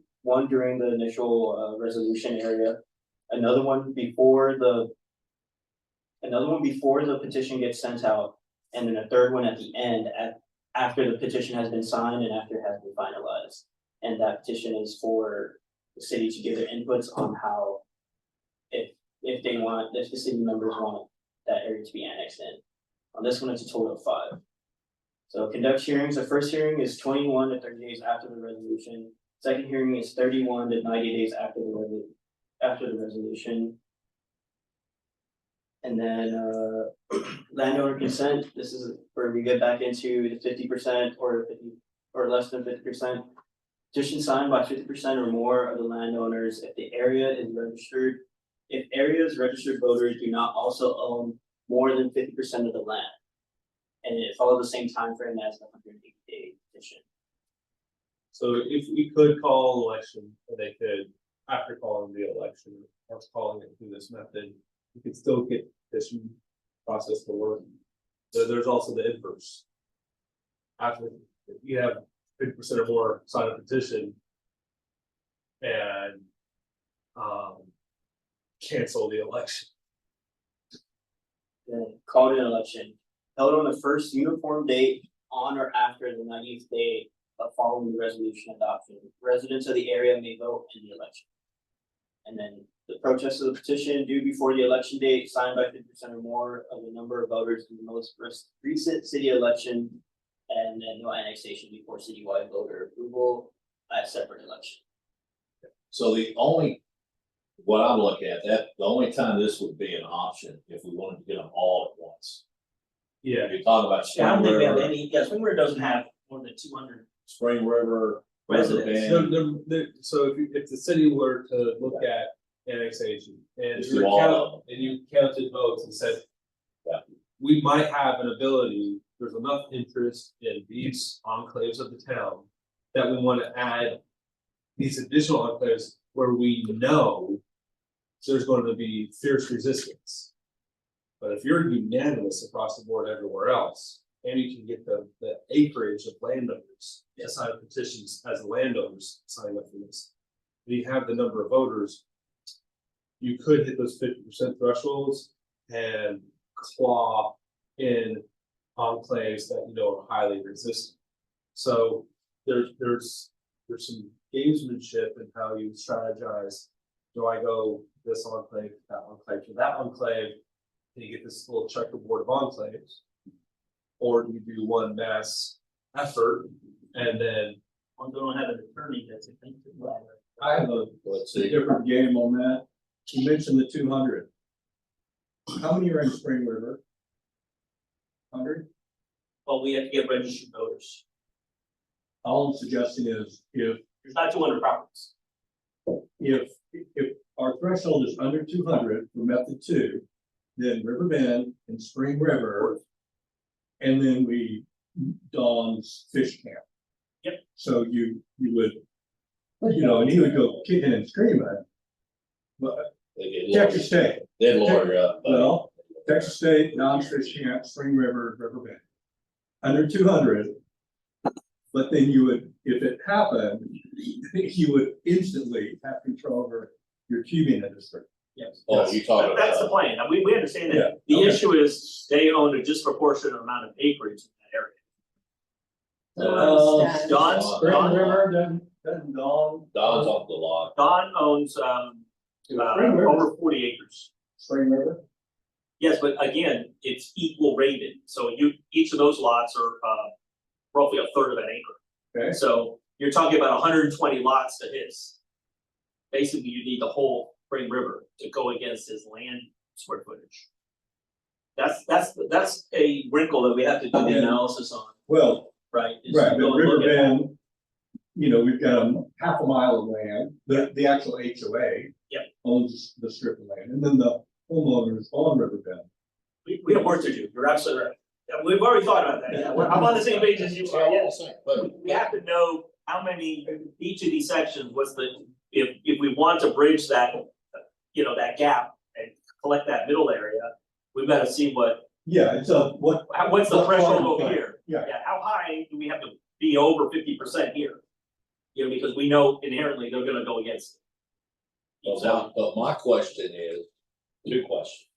during the initial resolution area, another one before the petition gets sent out, and then a third one at the end after the petition has been signed and after it has been finalized. And that petition is for the city to give their inputs on how, if the city members want that area to be annexed in. On this one, it's a total of 5. So conduct hearings, the first hearing is 21 to 30 days after the resolution. Second hearing is 31 to 90 days after the resolution. And then landowner consent, this is where we get back into the 50% or less than 50%. Petition signed by 50% or more of the landowners if the area is registered. If area's registered voters do not also own more than 50% of the land. And it follows the same time frame as the 180-day petition. So if we could call an election, and they could, after calling the election, or calling it through this method, you could still get this process to work. So there's also the inverse. After you have 50% or more sign a petition and cancel the election. Then called an election, held on the first uniform date on or after the 90th day of following the resolution adoption. Residents of the area may vote in the election. And then the protest of the petition due before the election date, signed by 50% or more of the number of voters in the most recent city election, and then no annexation before citywide voter approval at separate election. So what I'm looking at, the only time this would be an option if we wanted to get them all at once. Yeah. You're talking about Yeah, I don't Spring think we have River, any, yeah, Spring River doesn't have more than 200 Spring River, residents. Bend. So if the city were to look at annexation and Just do all of them. you counted votes and said, Yeah. we might have an ability, there's enough interest in these enclaves of the town that we want to add these additional enclaves where we know there's going to be fierce resistance. But if you're unanimous across the board everywhere else, and you can get the acreage of landowners to sign petitions as the landowners sign up for this, and you have the number of voters, you could hit those 50% thresholds and claw in enclaves that you know are highly resistant. So there's some gamesmanship in how you strategize. Do I go this enclave, that enclave, to that enclave, and you get this little checkerboard of enclaves? Or do you do one mass effort and then I don't have an attorney that's a thing. I have Let's a see. different game on that. You mentioned the 200. How many are in Spring River? 100? Well, we have to get registered voters. All I'm suggesting is if There's not 200 properties. if our threshold is under 200 for method 2, then River Bend and Spring River, and then we Dawn's Fish Camp. Yep. So you would, and he would go kicking and screaming. But Texas State, They'd lawyer up. well, Texas State, Dawn's Fish Camp, Spring River, River Bend. Under 200, but then you would, if it happened, you would instantly have control over your tubing industry. Yes. Oh, you talking That's the about, plan, and we understand Yeah, that, the okay. issue is they own a disproportionate amount of acreage in that area. Don's, Spring River, doesn't Dawn. Don's on the lot. Don owns, Spring River. over 40 acres. Spring River. Yes, but again, it's equal rated, so each of those lots are, roughly a third of an acre. Okay. So you're talking about 120 lots to his. Basically, you need the whole Spring River to go against his land square footage. That's a wrinkle that we have to do the Yeah. analysis on, Well, right? is to right, but go and River look at- Bend, we've got a half a mile of land, the actual HOA. Yep. Owns the strip of land, and then the homeowners on River Bend. We have work to do, you're absolutely right. Yeah, we've already thought about that, yeah, I'm on the same page as you are, yes. But We have to know how many, each of these sections, what's the if we want to bridge that, you know, that gap and collect that middle area, we've got to see Yeah, it's what's the What threshold farm over plan? here? Yeah. Yeah, how high do we have to be over 50% here? You know, because we know inherently they're gonna go against it. But my question is, two questions.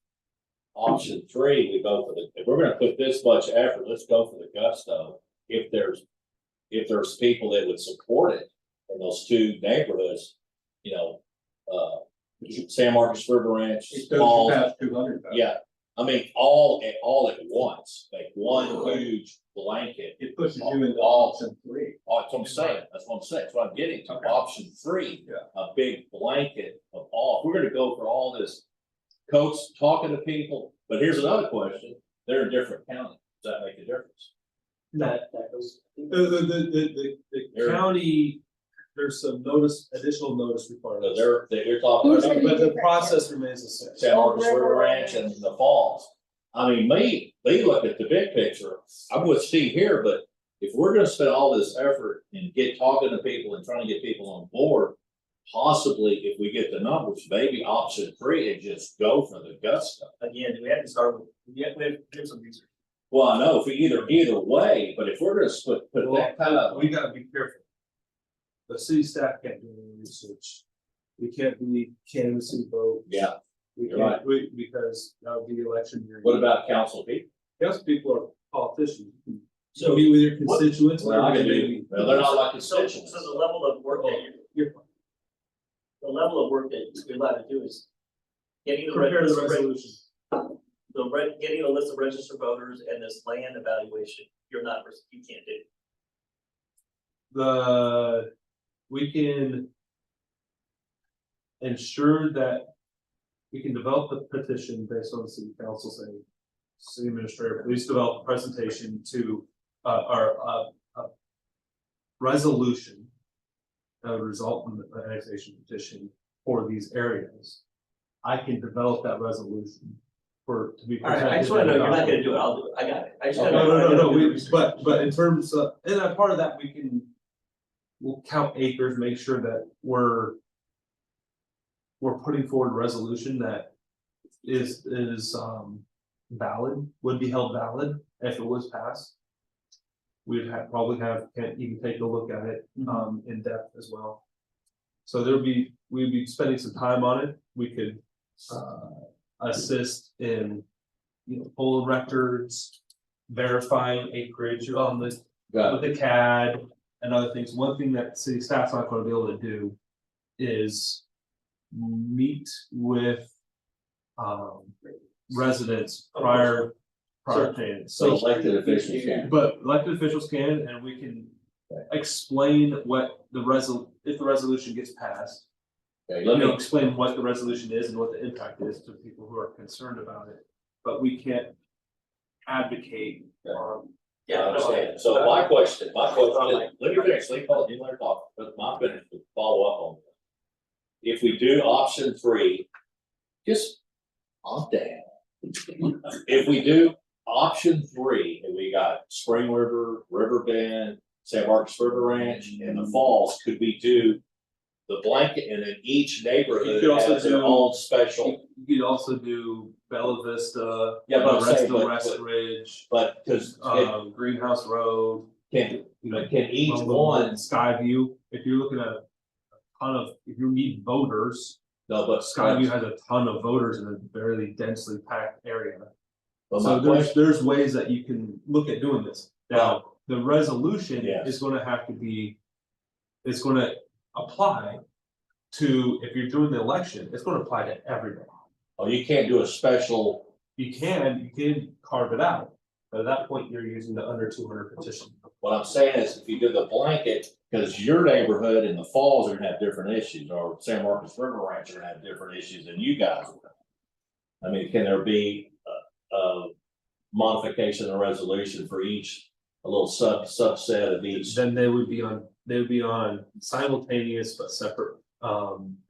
Option three, we go for if we're gonna put this much effort, let's go for the gusto. If there's people that would support it in those two neighborhoods, you know, San Marcos River Ranch, It goes Falls, past 200. yeah. I mean, all at once, like one huge blanket. It pushes you into All- option three. Oh, that's what I'm saying, that's what I'm getting to, Okay. option three. Yeah. A big blanket of all, if we're gonna go for all this. Coach talking to people, but here's another question, they're in different counties, does that make a difference? That goes. The There- county, there's some So additional notice requirements. you're talking Who's about gonna But the process remains the same. San Marcos River Ranch and the Falls. I mean, they look at the big picture, I'm with Steve here, but if we're gonna spend all this effort and get talking to people and trying to get people on board. Possibly, if we get the numbers, maybe option three and just go for the gusto. Again, we have to start with, we have to do some research. Well, I know if we either way, but if we're gonna put that kind of. We gotta be careful. The city staff can't do any research. We can't be canvassing vote. Yeah, We You're can't, because that would be election year. what about council people? Yes, people are politicians. So- So meet with your constituents. Well, I can maybe- do, well, they're not like So constituents. the level of work that You're fine. the level of work that you're allowed to do is getting the Prepare the register, resolution. getting a list of registered voters and this land evaluation, you can't do. We can ensure that we can develop the petition based on the city council saying, city administrator, please develop a presentation to, a resolution that would result in the annexation petition for these areas. I can develop that resolution to be. All right, I just wanna know, you're not gonna do it, I'll do it, I got it. I just Okay. gotta- No, but in terms of, and a part of that, we'll count acres, make sure that we're putting forward a resolution that is valid, would be held valid if it was passed. We'd probably can even take a look at it, in depth as well. So we'd be spending some time on it, we could, assist in, pulling records, verifying acreage on the Got with the CAD and other things. One thing that city staff's not gonna be able to do is meet with residents prior to. So elected officials can. But elected officials can, and we can explain what if the resolution gets passed. Okay, let me, Explain what the resolution is and what the impact is to people who are concerned about it, but we can't advocate on. I understand. So my question, let me finish, let me let her talk, but my finish to follow up on. If we do option three, just calm down. If we do option three, and we got Spring River, River Bend, San Marcos River Ranch, and the Falls, could we do the blanket, and then each You neighborhood could also has their do- own special, You could also do Bella Vista. Yeah, but I'm the rest saying, of but- West Ridge, but because Greenhouse Road. can You know, can each Bumble, one, Skyview, if you're looking at a ton of, if you need voters, no, but Skyview has a ton of voters in a very densely packed area. but So my question, there's ways that you can look at doing this. Now, the resolution Yes. is gonna have to be, it's gonna apply to, if you're doing the election, it's gonna apply to everybody. oh, you can't do a special, You can carve it out, but at that point, you're using the under 200 petition. what I'm saying is if you do the blanket, because your neighborhood and the Falls are gonna have different issues, or San Marcos River Ranch are gonna have different issues than you guys. I mean, can there be a modification of resolution for each, a little subset of each? Then they would be on simultaneous but separate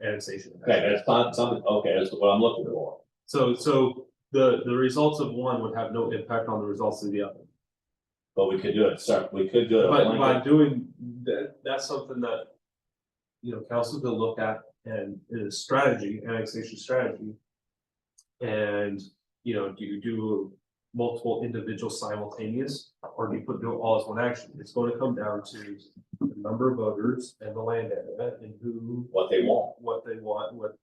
annexation. Okay, that's not something, okay, that's what I'm looking for. So the results of one would have no impact on the results of the other. But we could do it, we could do it. But by doing that, that's something that council could look at and a strategy, annexation strategy. And, do you do multiple individual simultaneous, or do you do it all as one action? It's going to come down to the number of voters and the land area and What they want.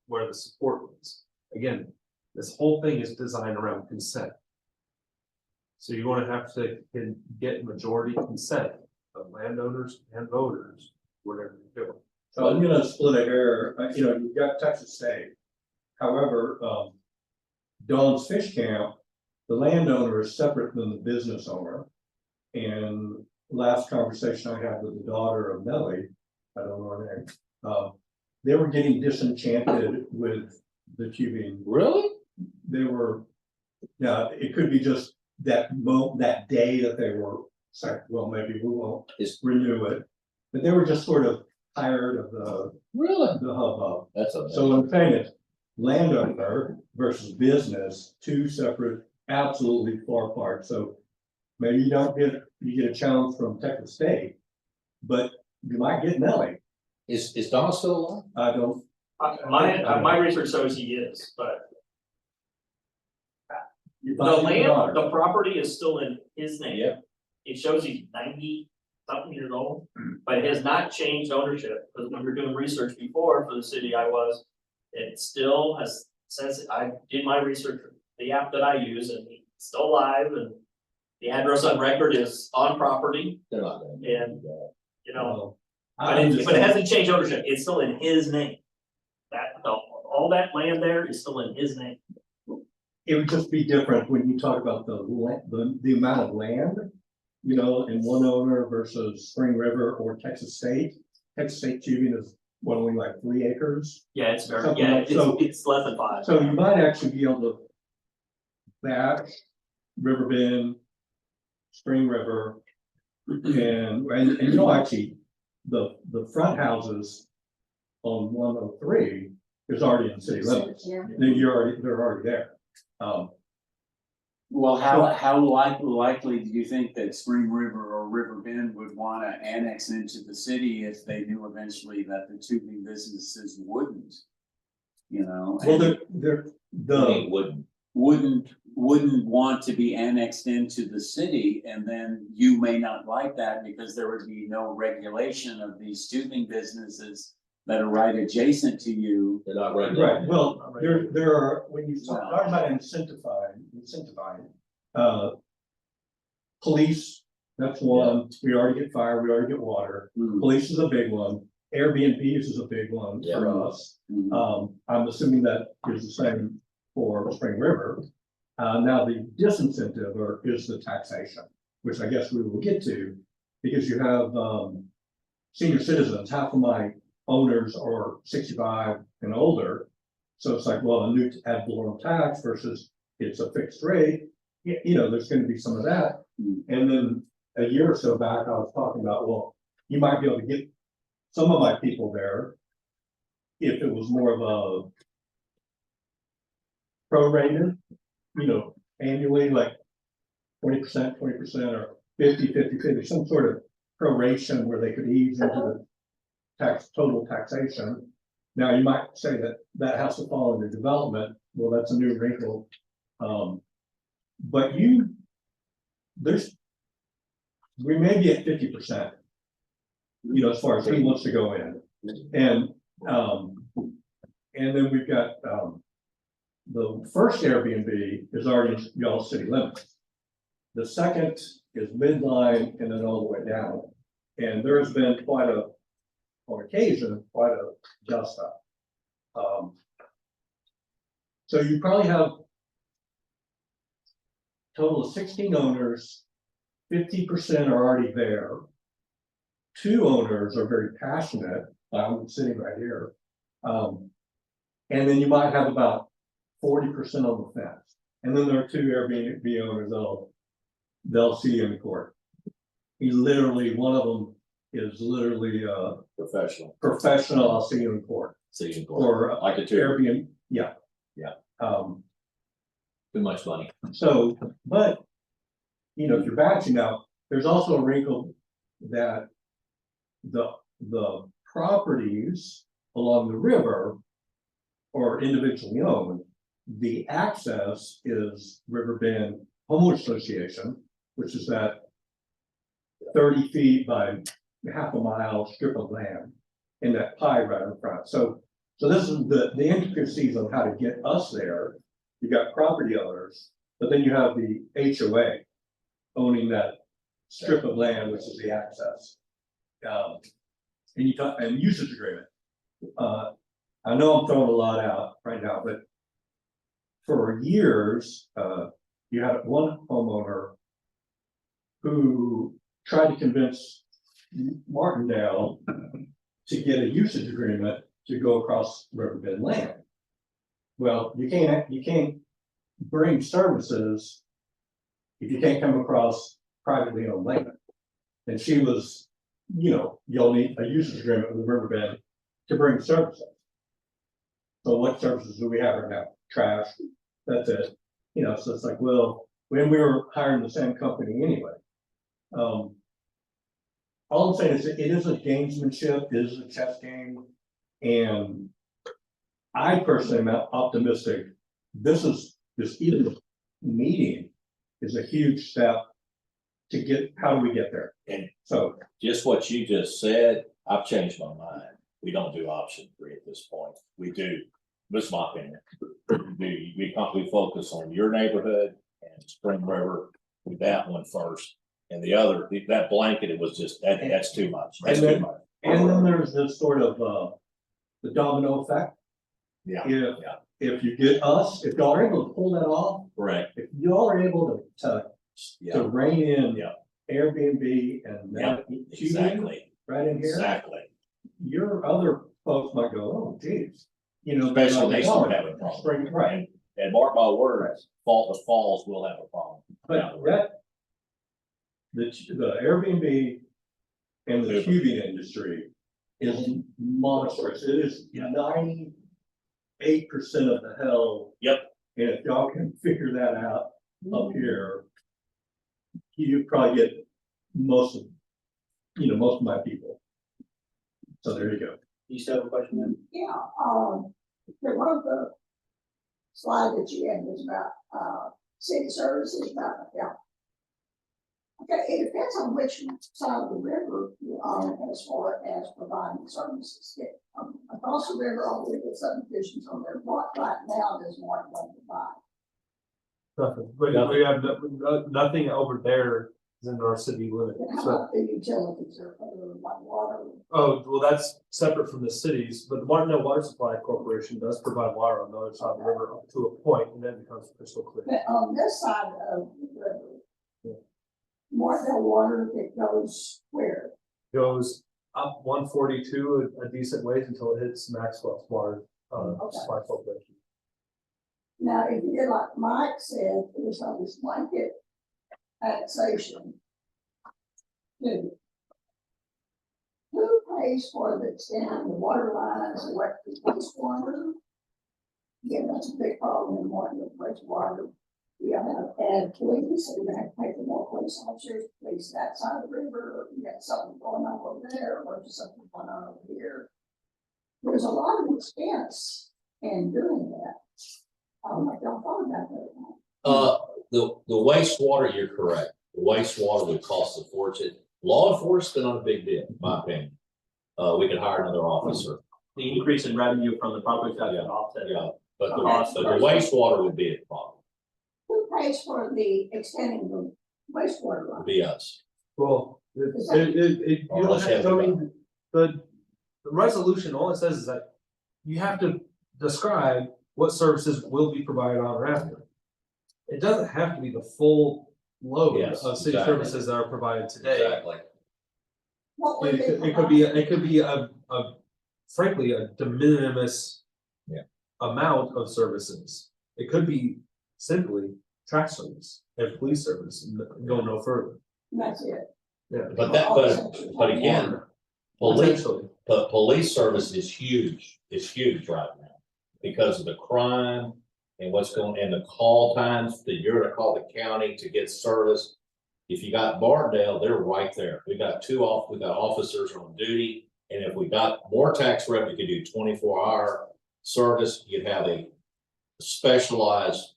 where the support is. Again, this whole thing is designed around consent. So you're going to have to get majority consent of landowners and voters, whatever you do. So I'm gonna split a hair, you've got Texas State. However, Dawn's Fish Camp, the landowner is separate than the business owner. And last conversation I had with the daughter of Nellie, I don't know her name, they were getting disenchanted with the tubing. Really? They were, yeah, it could be just that that day that they were, like, well, maybe we won't renew it. But they were just sort of tired of the hubbub. That's amazing. So I'm saying it's landowner versus business, two separate, absolutely far apart. So maybe you get a challenge from Texas State, but you might get Nellie. Is Donald still alive? I don't. My research shows he is, but you the thought you land, were. the property is still in his name. Yeah. It shows he's 90-something years old, but it has not changed ownership, because when we were doing research before for the city I was, it still says, I did my research, the app that I use, and he's still alive, and the address on record is on property, They're not gonna. and, Well, but it hasn't changed ownership, it's still in his name. All that land there is still in his name. It would just be different when you talk about the amount of land, in one owner versus Spring River or Texas State. Texas State tubing is only like 3 acres. Yeah, it's very, Something yeah, like- so- it's less than 5. So you might actually be able to batch River Bend, Spring River, and actually, the front houses on 103 is already in city limits. Yeah. They're already there. Well, how likely do you think that Spring River or River Bend would wanna annex into the city if they knew eventually that the tubing businesses wouldn't? Well, And they're wouldn't want to be annexed into the city, and then you may not like that because there would be no regulation of these tubing businesses that are right adjacent to you. They're not regulated. right. Well, there are, when you talk about incentivizing, police, that's one. We already get fire, we already get water. Police is a big one. Airbnbs is a big one for us. I'm assuming that is the same for Spring River. Now the disincentive is the taxation, which I guess we will get to, because you have senior citizens. Half of my owners are 65 and older, so it's like, well, a new ad valorem tax versus it's a fixed rate. There's going to be some of that. And then a year or so back, I was talking about, well, you might be able to get some of my people there if it was more of a prorated, annually, like 20%, or 50, some sort of proration where they could ease into the total taxation. Now, you might say that has to fall under development. Well, that's a new wrinkle. But we may be at 50%, as far as who wants to go in. And then we've got, the first Airbnb is already in y'all's city limits. The second is midline and then all the way down. And there has been on occasion, quite a dust up. So you probably have a total of 16 owners, 50% are already there. 2 owners are very passionate. I'm sitting right here. And then you might have about 40% on the fence. And then there are 2 Airbnb owners they'll see you in court. One of them is literally professional, I'll see you in court. See in court. Or Like a Airbnb, yeah. Yeah. Too much money. So, but, if you're batching out, there's also a wrinkle that the properties along the river or individually owned, the access is Riverbend Homeowners Association, which is that 30 feet by half a mile strip of land in that pie right in front. So this is the intricacies of how to get us there. You got property owners, but then you have the HOA owning that strip of land, which is the access. And you talk and usage agreement. I know I'm throwing a lot out right now, but for years, you had one homeowner who tried to convince Martindale to get a usage agreement to go across Riverbend land. Well, you can't bring services if you can't come across privately owned land. And she was, you'll need a usage agreement with the Riverbend to bring services. So what services do we have right now? Trash, that's it. So it's like, well, when we were hiring the same company anyway. All I'm saying is it is a gamesmanship, it is a chess game. And I personally am optimistic. This even meeting is a huge step to get, how do we get there? And so just what you just said, I've changed my mind. We don't do option 3 at this point. We do, this is my opinion. We focus on your neighborhood and Spring River with that one first. And the other, that blanket, it was just, that's too much. That's too much. And then there's this sort of, the domino effect. Yeah. If you get us, if y'all are able to pull that off. Correct. If y'all are able to rein in Airbnb and exactly right in here. Exactly. Your other folks might go, oh, geez. Especially they start having problems. Right. And mark my words, the falls will have a problem. But the Airbnb and the tubing industry is monstrous. It is 98% of the hell. Yep. And if y'all can figure that out up here, you probably get most of my people. So there you go. You still have a question then? Yeah, one of the slide that you had was about, city services, Okay, it depends on which side of the river you are as far as providing services. Across the river, all the different subdivisions on there, what right now does Martindale provide? Nothing, but we have nothing over there is in our city limit. And how So, about the utilities or like water? oh, well, that's separate from the cities, but the Martindale Water Supply Corporation does provide water on the other side of the river up to a point, and then it becomes crystal clear. But on this side of the river, Martindale water, it goes where? Goes up 142 a decent ways until it hits Maxwell's water supply corporation. Now, if you did like Mike said, there's all this blanket annexation. Who pays for the extending the water lines, electric, wastewater? Yeah, that's a big problem in Martindale, wastewater. You have to add police, so you have to pay for more police officers, police that side of the river, or you got something going on over there, or just something going on over here. There's a lot of expense in doing that. I don't know if y'all thought about that. The wastewater, you're correct. The wastewater would cost a fortune. Law enforcement not a big deal, in my opinion. We could hire another officer. The increase in revenue from the property tax would offset. But the wastewater would be a problem. Who pays for the extending the wastewater line? Would be us. Well, you don't have to, the resolution, all it says is that you have to describe what services will be provided on or after. It doesn't have to be the full load of city services that are provided today. Exactly. It could be a frankly a de minimis amount of services. It could be simply track service and police service and go no further. That's it. Yeah. But again, police service is huge. It's huge right now because of the crime and what's going and the call times that you're gonna call the county to get service. If you got Martindale, they're right there. We got officers on duty And if we got more tax revenue, you could do 24-hour service, you'd have a specialized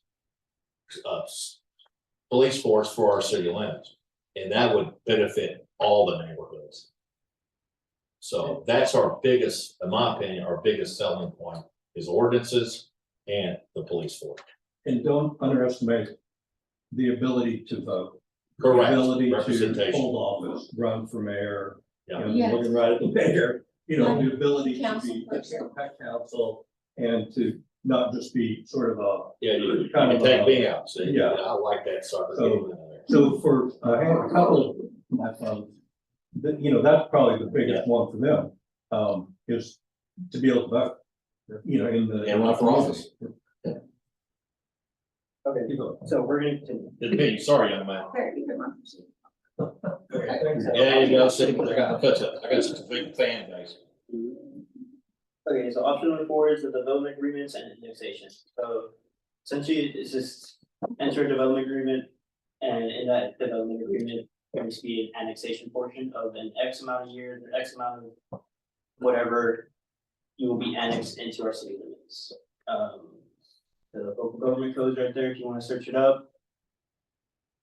police force for our city limits. And that would benefit all the neighborhoods. So that's our biggest, in my opinion, our biggest selling point is ordinances and the police force. And don't underestimate the ability to vote. The Correct. ability to Representation. hold office, run for mayor, you know, Yeah. looking right at the mayor, you know, the ability to Council be person. pet council and to not just be sort of a. Yeah, you kind can of take a- me out, see, Yeah. I like that sort of So- thing. So for a couple of my sons, you know, that's probably the biggest one for them, is to be able to vote. You know, in the. And run for office. Okay, You go. so we're gonna continue. Didn't mean, sorry, young man. Okay, you can run. Okay, thanks. Yeah, you go, see, I got such a big fan base. Okay, so option number 4 is the development agreements and annexation. So essentially, it's just enter a development agreement, and in that development agreement, there needs to be an annexation portion of an X amount of years, or X amount of whatever you will be annexed into our city limits. The local government codes right there, if you wanna search it up.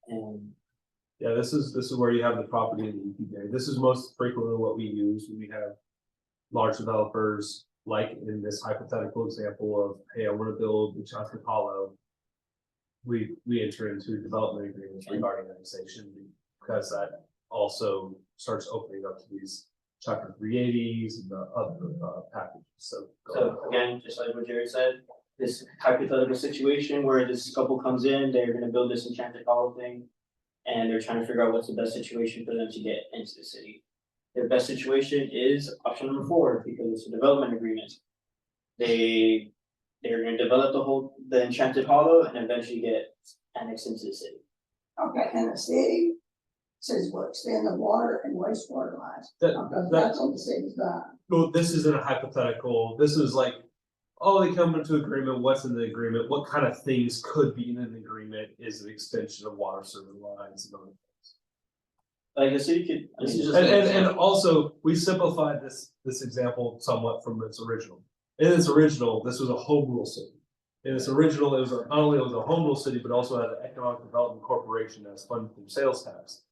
And Yeah, this is where you have the property in the EPJ. This is most frequently what we use when we have large developers, like in this hypothetical example of, hey, I want to build the Chocolate Hollow. We enter into development agreements regarding annexation, because that also starts opening up to these chapter 380s and the other packages, so. so again, just like what Jared said, this hypothetical situation where this couple comes in, they're gonna build this enchanted hollow thing. And they're trying to figure out what's the best situation for them to get into the city. Their best situation is option number 4, because it's a development agreement. They're gonna develop the enchanted hollow and eventually get annexed into the city. Okay, and the city says we'll extend the water and wastewater lines, because That, that's what the city's done. well, this isn't a hypothetical, this is like, oh, they come into agreement, what's in the agreement, what kind of things could be in an agreement is an extension of water service lines and other things. Like the city could, this is just. And also, we simplified this example somewhat from its original. In its original, this was a home rule city. In its original, it was not only was a home rule city, but also had an economic development corporation that's funded through sales tax.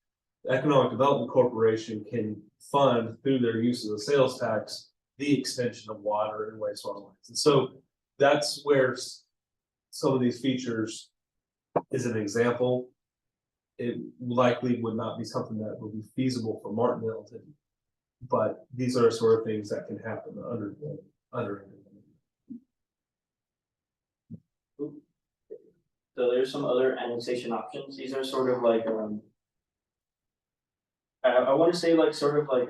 The economic development corporation can fund through their use of the sales tax the extension of water and wastewater lines. And so that's where some of these features is an example. It likely would not be something that would be feasible for Martindale to do. But these are sort of things that can happen under. So there's some other annexation options. These are sort of like, I wanna say like sort of like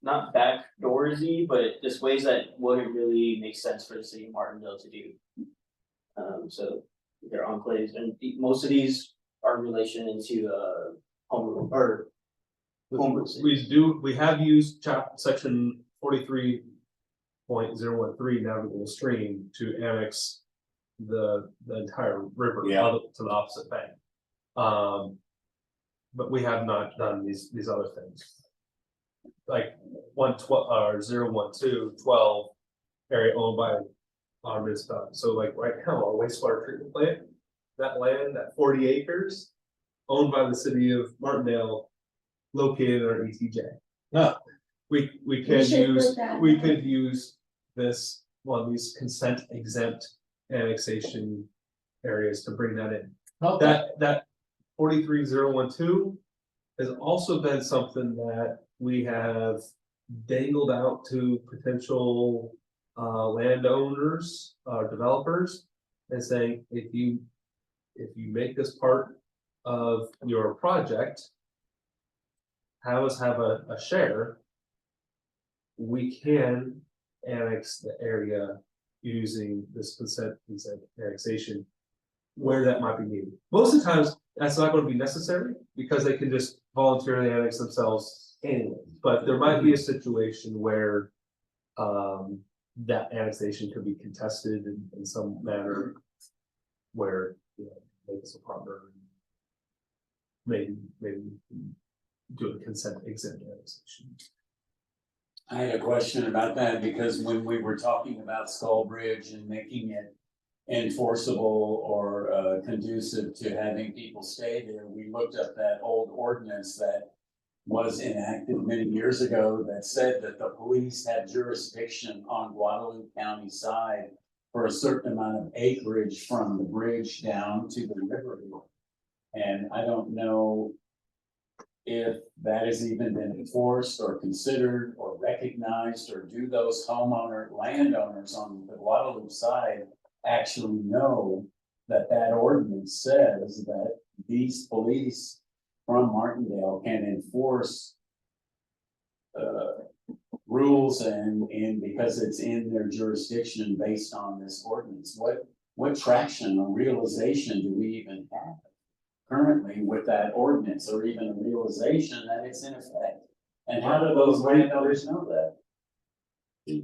not backdoorsy, but just ways that wouldn't really make sense for the city of Martindale to do. So they're enclaves, and most of these are in relation into home rule or home rule cities. We have used section 43.013 navigable stream to annex the entire river Yeah. to the opposite bank. But we have not done these other things. Like 112 or 012 area owned by our municipality. So like right now, our wastewater treatment plant, that land, that 40 acres, owned by the city of Martindale, located in our ETJ. No. We We could should use, put that we in. could use this, one of these consent exempt annexation areas to bring that in. That 43012 has also been something that we have dangled out to potential landowners, developers, and saying, if you make this part of your project, have us have a share, we can annex the area using this consent annexation where that might be needed. Most of the times, that's not going to be necessary because they can just voluntarily annex themselves anyway. But there might be a situation where that annexation could be contested in some manner where, you know, make us a partner, maybe do a consent exempt annexation. I had a question about that because when we were talking about Skull Bridge and making it enforceable or conducive to having people stay there, we looked up that old ordinance that was enacted many years ago that said that the police had jurisdiction on Guadalupe County side for a certain amount of acreage from the bridge down to the river. And I don't know if that has even been enforced or considered or recognized, or do those landowners on the Guadalupe side actually know that that ordinance says that these police from Martindale can enforce rules and because it's in their jurisdiction based on this ordinance. What traction or realization do we even have currently with that ordinance, or even a realization that it's in effect? And how do those landowners know that?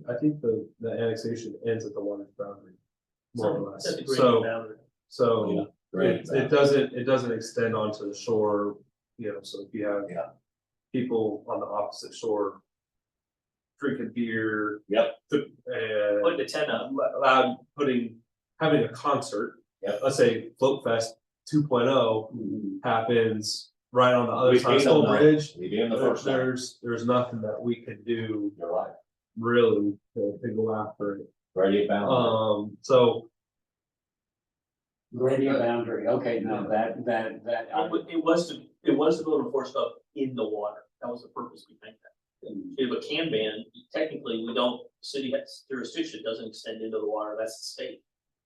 I think the annexation ends at the water's boundary, more or less. That's a great So, boundary. so Great. it doesn't extend onto the shore, you know, so if you have Yeah. people on the opposite shore drinking beer. Yep. And Put the tent up. having a concert. Yep. Let's say Float Fest 2.0 happens right on the other We side of don't Skull know. Bridge. We did the first time. There's nothing that we can do You're right. really to go after it. Ready about So Gradient boundary, okay, no, that. It was to go and enforce stuff in the water. That was the purpose we think that. If a can ban, technically, we don't, city has jurisdiction doesn't extend into the water, that's the state.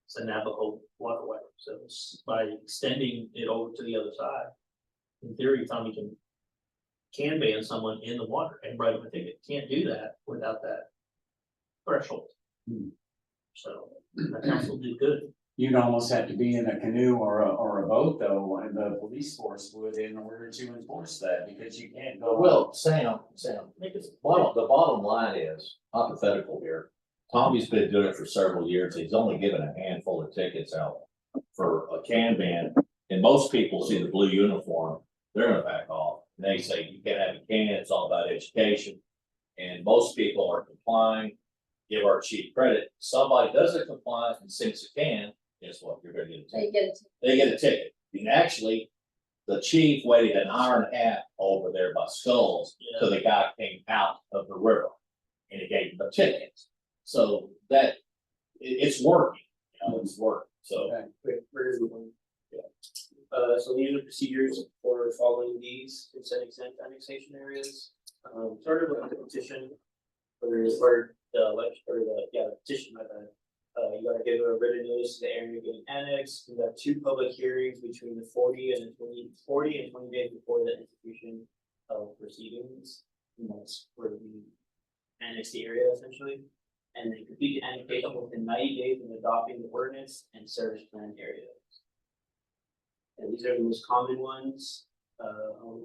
It's a Navajo waterway, so it's by extending it over to the other side. In theory, Tommy can ban someone in the water and write them a ticket. Can't do that without that threshold. So the council did good. You'd almost have to be in a canoe or a boat though, and the police force would in order to enforce that, because you can't go. Well, Sam, Make it- the bottom line is hypothetical here. Tommy's been doing it for several years. He's only given a handful of tickets out for a can ban. And most people see the blue uniform, they're gonna back off. And they say, you can't have a can, it's all about education. And most people are complying, give our chief credit. Somebody doesn't comply and sinks a can, guess what? You're gonna get a ticket. They get a ticket. And actually, the chief waited an hour and a half over there by Skulls till the guy came out of the river. And he gave him a ticket. So that, it's working, you know, it's working, so. Okay. Great, very good one. So these are procedures for following these consent exempt annexation areas. Started with a petition for the petition, my bad. You gotta give a written notice to the area getting annexed. We got 2 public hearings between the 40 and 20 days before the execution of proceedings. And that's where we annex the area essentially. And then complete the annexation within 90 days of adopting the ordinance and service plan areas. And these are the most common ones,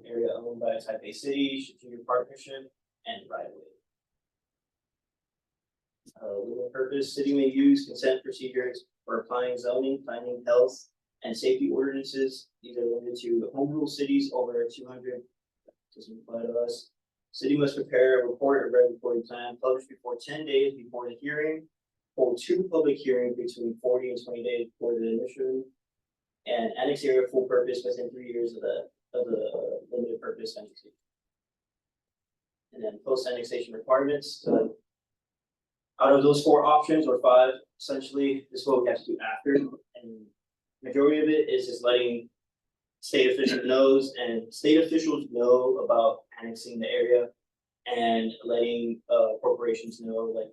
area owned by a type A city, strategic partnership, and right of way. Legal purpose, city may use consent procedures for applying zoning, planning, health, and safety ordinances. These are limited to home rule cities over 200, doesn't apply to us. City must prepare a report or regulatory plan published before 10 days before the hearing, hold 2 public hearings between 40 and 20 days before the initial, and annex area full purpose within 3 years of the limited purpose annexation. And then post annexation requirements. So out of those 4 options or 5, essentially, this is what we have to do after. And majority of it is just letting state officials knows, and state officials know about annexing the area, and letting corporations know, like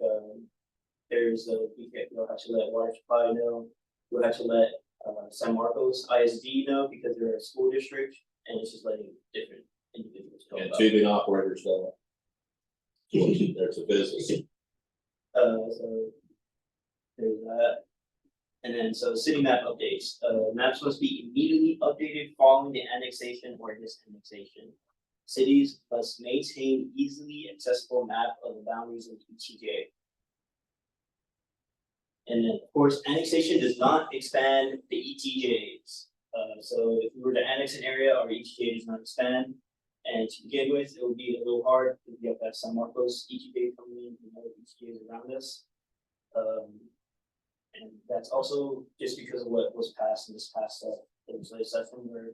you'll have to let water supply know, you'll have to let San Marcos ISD know because they're a school district, and it's just letting different individuals know And about. tubing operators don't. There's a business. So there's that. And then, so city map updates, maps must be immediately updated following the annexation or disannexation. Cities must maintain easily accessible map of the boundaries of ETJ. And then, of course, annexation does not expand the ETJs. So if we were to annex an area, our ETJ does not expand. And to begin with, it would be a little hard, because we have to have San Marcos ETJ coming in, and other ETJs around us. And that's also just because of what was passed in this past legislation, where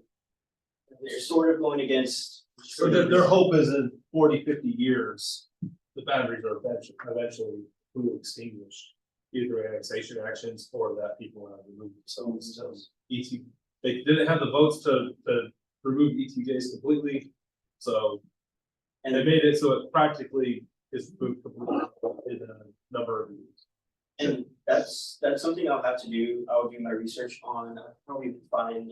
they're sort of going against. So their hope is in 40, 50 years, the boundaries are eventually will extinguish. Either annexation actions or that people want to remove themselves. So they didn't have the votes to remove ETJs completely. So, and they made it so it practically is moved completely in a number of years. And that's something I'll have to do. I'll do my research on. I'll probably find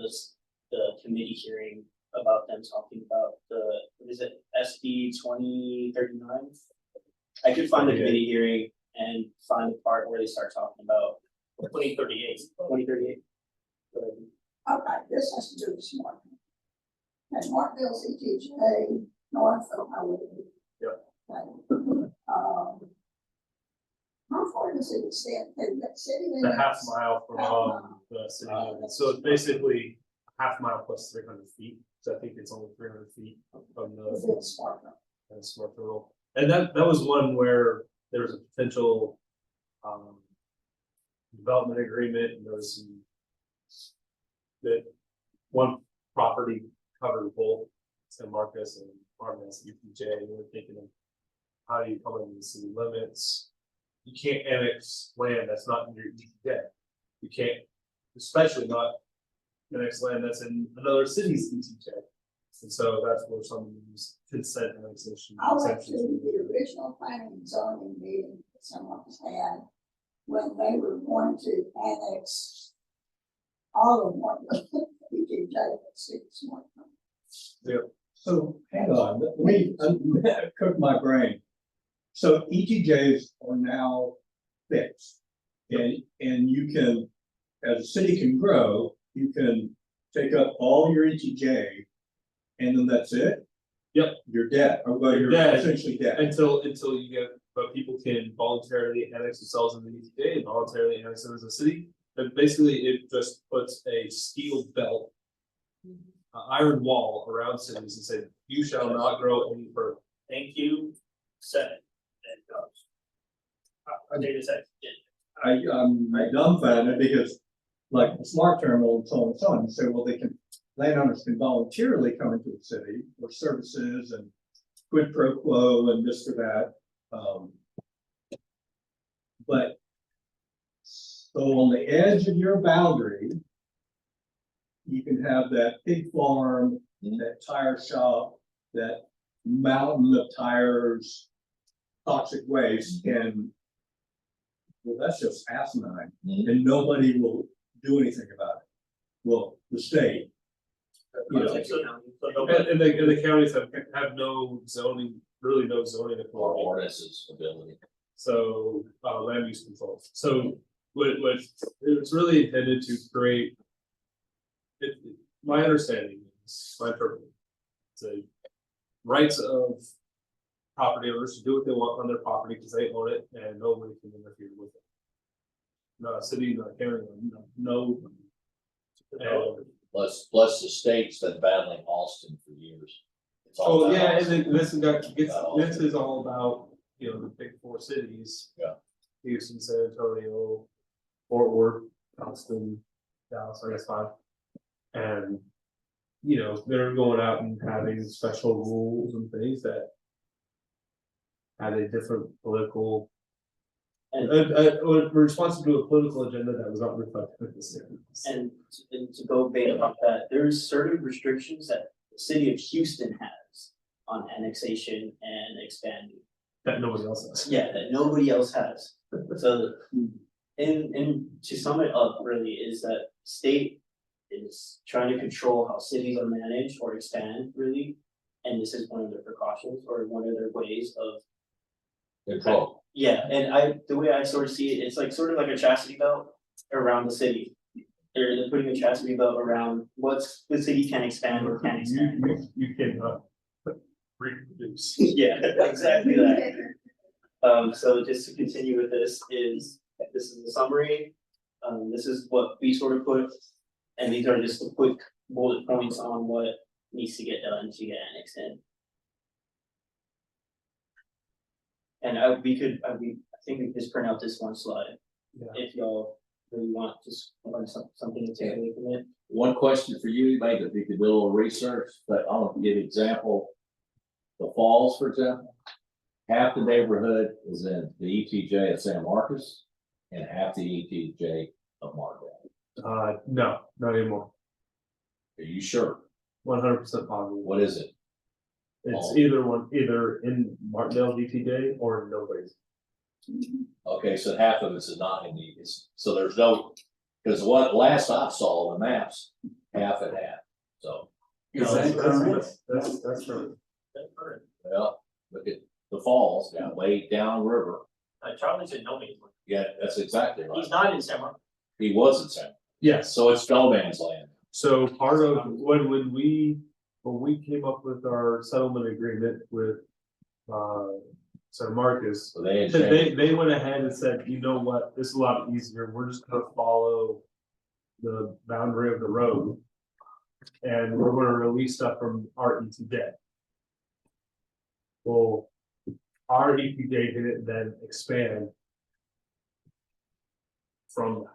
the committee hearing about them talking about what is it, SB 2039? I could find the committee hearing and find the part where they start talking about 2038. 2038. Okay, this has to do with smart. And Martindale CTJ, north of Highway. Yep. Okay. How far does it extend? And that city It's a limits- half mile from the city limits. So it's basically a half mile plus 300 feet. So I think it's only 300 feet from Is the it smart? smart rural. And that was one where there was a potential development agreement, and there was some that one property covered both San Marcos and Martindale UPJ. And we're thinking of how do you come in the city limits? You can't annex land that's not in your ETJ. You can't, especially not annex land that's in another city's ETJ. And so that's where some of these consent annexation. I went to exemptions- the original planning and zoning meeting that someone was had when they were going to annex all of one, ETJ, smart. So hang on, let me cook my brain. So ETJs are now fixed. And you can, as a city can grow, you can take up all your ETJ and then that's it? Yep. You're dead, or well, You're you're dead. essentially dead. Until you get, but people can voluntarily annex themselves in the ETJ and voluntarily annex them as a city. But basically, it just puts a steel belt, iron wall around cities and say, you shall not grow any further. Thank you, Senate. And data set. I'm dumbfounded because like the smart terminal and so on and so on, you say, well, landowners can voluntarily come into the city for services and quid pro quo and this or that. But so on the edge of your boundary, you can have that pig farm, that tire shop, that mountain of tires, toxic waste, and well, that's just asinine, and nobody will do anything about it. Well, the state. You know, So nobody- And the counties have no zoning, really no zoning Or authority. ordinances ability. So, land use control. So what it's really intended to create. My understanding is, my interpretation, the rights of property owners to do what they want on their property because they own it and nobody can interfere with it. Not a city, not a county, no. And- Plus the state's been battling Austin for years. It's all Oh, about yeah, and Austin. then this is all about, you know, the big four cities. Yeah. Houston, San Antonio, Fort Worth, Austin, Dallas, I guess 5. And, you know, they're going out and having special rules and things that had a different political. Responsive to a political agenda that was not reflected in the standards. And to go based off that, there's certain restrictions that the city of Houston has on annexation and expanding. That nobody else has. Yeah, that nobody else has. So, and to sum it up, really, is that state is trying to control how cities are managed or expand, really. And this is one of their precautions or one of their ways of. Control. Yeah, and the way I sort of see it, it's like sort of like a chastity belt around the city. They're putting a chastity belt around what's the city can expand or can't expand. You can reproduce. Yeah, exactly that. So just to continue with this is the summary. This is what we sort of put, and these are just the quick bullet points on what needs to get done to get annexed in. And we could, I think we could just print out this one slide, Yeah. if y'all really want, just want something to take away from it. One question for you, maybe if you could do a little research, but I'll give you an example. The Falls, for example, half the neighborhood is in the ETJ of San Marcos and half the ETJ of Martindale. No, not anymore. Are you sure? 100% positive. What is it? It's Oh. either in Martindale DTJ or nobody's. Okay, so half of it's not in the, so there's no, because what last I saw on the maps, half and half, so, Is that current? That's true. well, look at the Falls down way down river. Charlie said no means. Yeah, that's exactly He's right. not in San Marcos. He was in San, Yes, so it's no man's land. so part of when we came up with our settlement agreement with San Marcos, So they. they went ahead and said, you know what, this is a lot easier, we're just gonna follow the boundary of the road. And we're gonna release stuff from our ETJ. Well, our ETJ didn't then expand from that.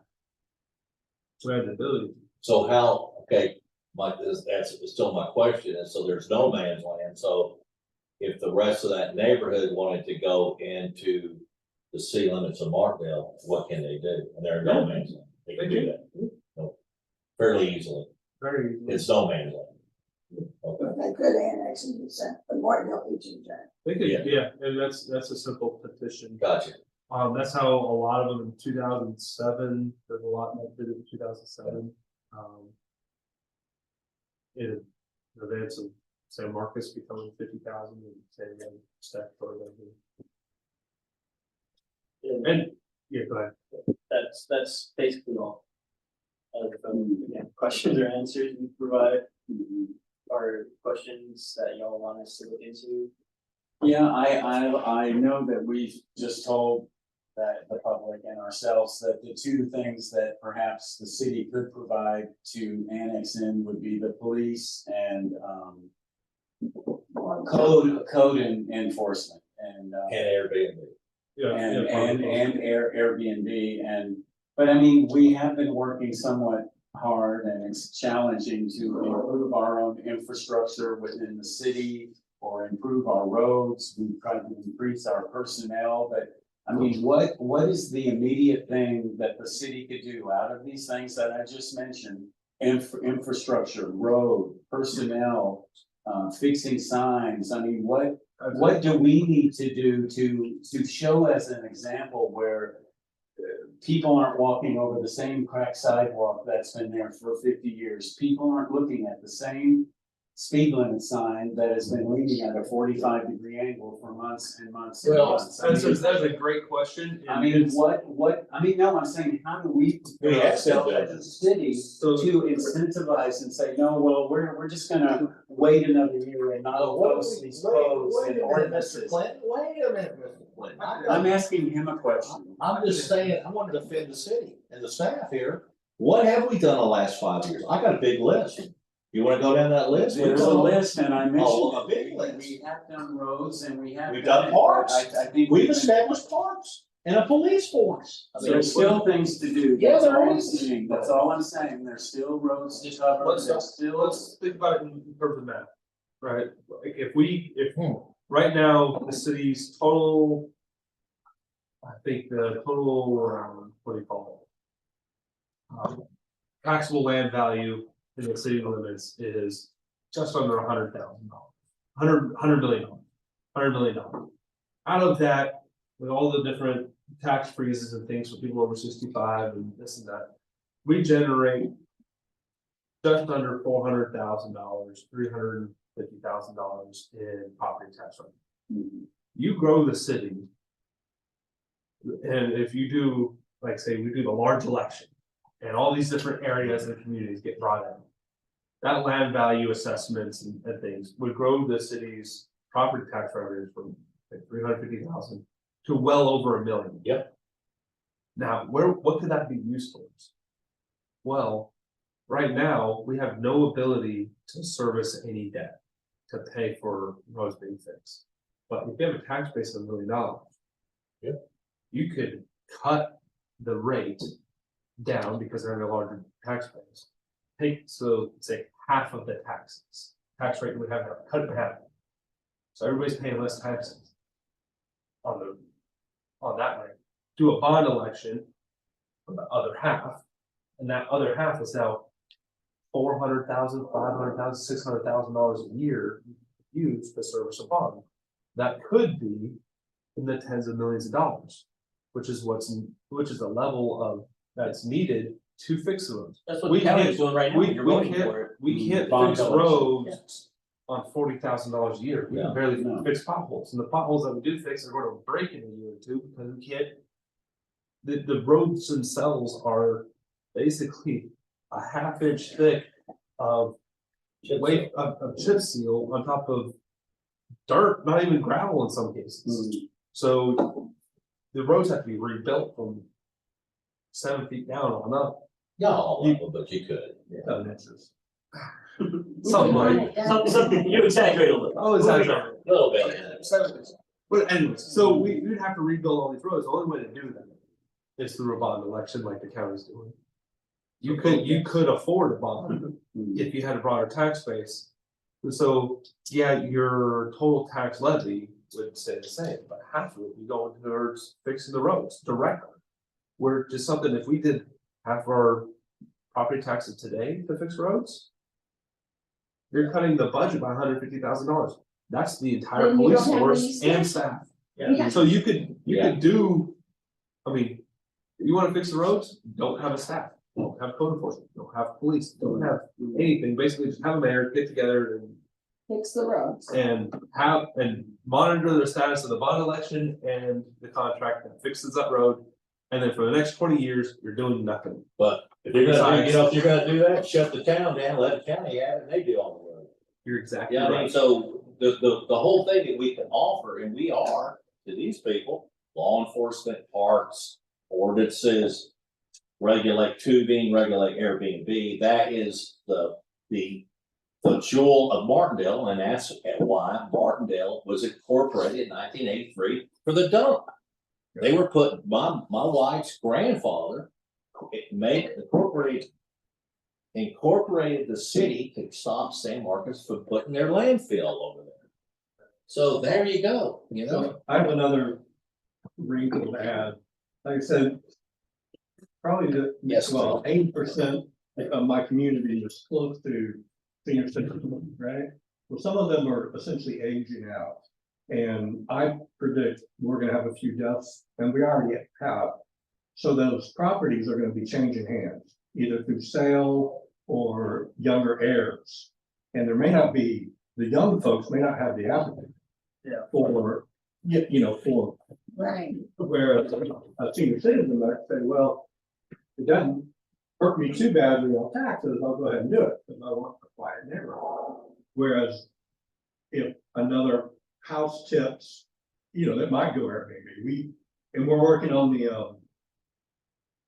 So we had the ability. So how, okay, that's still my question, and so there's no man's land, so. If the rest of that neighborhood wanted to go into the city limits of Martindale, what can they do? And they're no man's land, they can do that. No, fairly easily, Very. it's no man's land. Okay, But they could annex into the Martindale ETJ. They could, Yeah. yeah, and that's a simple petition. gotcha. That's how a lot of them in 2007, there's a lot that did it in 2007. In advance of San Marcos becoming 50,000 and San Diego statutory. And, yeah, go ahead. That's basically all. Questions or answers we provide, or questions that y'all want us to look into? Yeah, I know that we've just told that the public and ourselves that the two things that perhaps the city could provide to annex in would be the police and code and enforcement and And Airbnb. Yeah. and Airbnb but I mean, we have been working somewhat hard and it's challenging to improve our own infrastructure within the city or improve our roads. We've tried to increase our personnel, but I mean, what is the immediate thing that the city could do out of these things that I just mentioned? Infrastructure, road, personnel, fixing signs. I mean, what do we need to do to show as an example where people aren't walking over the same cracked sidewalk that's been there for 50 years. People aren't looking at the same speed limit sign that has been leaning at a 45-degree angle for months and months and Well, months. That's a great question. I mean, no, I'm saying, how do we We prepare have ourselves to. as a city So- to incentivize and say, no, well, we're just gonna wait another year and not post these codes and ordinances. Wait a minute, Mr. Clinton. I'm asking him a question. I'm just saying, I want to defend the city and the staff here. What have we done the last 5 years? I got a big list. You wanna go down that list? There's a list, and I Oh, a mentioned, big it. list. We have done roads and we have. We've done it, parks. but I think We've established parks and a police force. I mean, There's still things to do. Yeah, That's there all I'm is. saying. That's all I'm saying. There's still roads to cover. Let's There's still. think about it in terms of math, right? Like if right now, the city's total. I think the total, what do you call it? Taxable land value in the city limits is just under $100,000. $100 million. Out of that, with all the different tax freezes and things for people over 65 and this and that, we generate just under $400,000, $350,000 in property tax revenue. You grow the city. And if you do, like say, we do the large election and all these different areas and communities get brought in. That land value assessments and things would grow the city's property tax revenues from like 350,000 to well over $1 million. Yep. Now, what could that be used towards? Well, right now, we have no ability to service any debt to pay for roads being fixed. But if you have a tax base of $1 million, Yeah. You could cut the rate down because they're in a larger tax base. Say half of the tax rate would have, cut it in half. So everybody's paying less taxes on that rate. Do a bond election for the other half, and that other half is now $400,000, $500,000, $600,000 a year used to service a bond. That could be in the tens of millions of dollars, which is the level of that's needed to fix the roads. That's what We the county is can't- doing right now, you're voting for it. We can't Bond fix election. roads on $40,000 a year. We can No. barely No. fix potholes, and the potholes that we do fix are gonna break in a year or two because we can't. The roads themselves are basically a half-inch thick of weight of chip seal on top of dirt, not even gravel in some cases. So the roads have to be rebuilt from 7 feet down on up. Not all of them, but you could. 7 inches. Something like. Something, you exaggerate a little. Oh, exactly. A little bit. 7 inches. But anyways, so we'd have to rebuild all these roads. The only way to do that is through a bond election like the county's doing. You could afford a bond if you had a broader tax base. So, yeah, your total tax levy would stay the same, but half of it would go towards fixing the roads directly. Where just something, if we did half our property taxes today to fix roads, you're cutting the budget by $150,000. That's the entire Then you don't police have force any and staff. staff. Yeah. So you could Yeah. do, I mean, you wanna fix the roads, don't have a staff, don't have code enforcement, don't have police, don't have anything, basically just have a mayor get together Fix the roads. and monitor the status of the bond election and the contract that fixes that road. And then for the next 20 years, you're doing nothing. But if you're gonna, if you're gonna do that, shut the town down, let the county have it, and they do all the work. You're exactly Yeah, I mean, right. so the whole thing that we can offer, and we are to these people, law enforcement, parks, ordinances, regulate tubing, regulate Airbnb, that is the jewel of Martindale, and that's why Martindale was incorporated in 1983 for the dump. They were put, my wife's grandfather incorporated the city to stop San Marcos from putting their landfill over there. So there you go, you know? So I have another wrinkle to add. Like I said, probably Yes. 80% of my community is close to senior citizens, right? Well, some of them are essentially aging out. And I predict we're gonna have a few deaths, and we already have. So those properties are gonna be changing hands, either through sale or younger heirs. And there may not be, the young folks may not have the appetite. Yeah. For, for Right. whereas a senior citizen might say, well, it doesn't hurt me too badly on taxes, I'll go ahead and do it, because I want a quiet neighborhood. Whereas if another house tips, that might go Airbnb, we're working on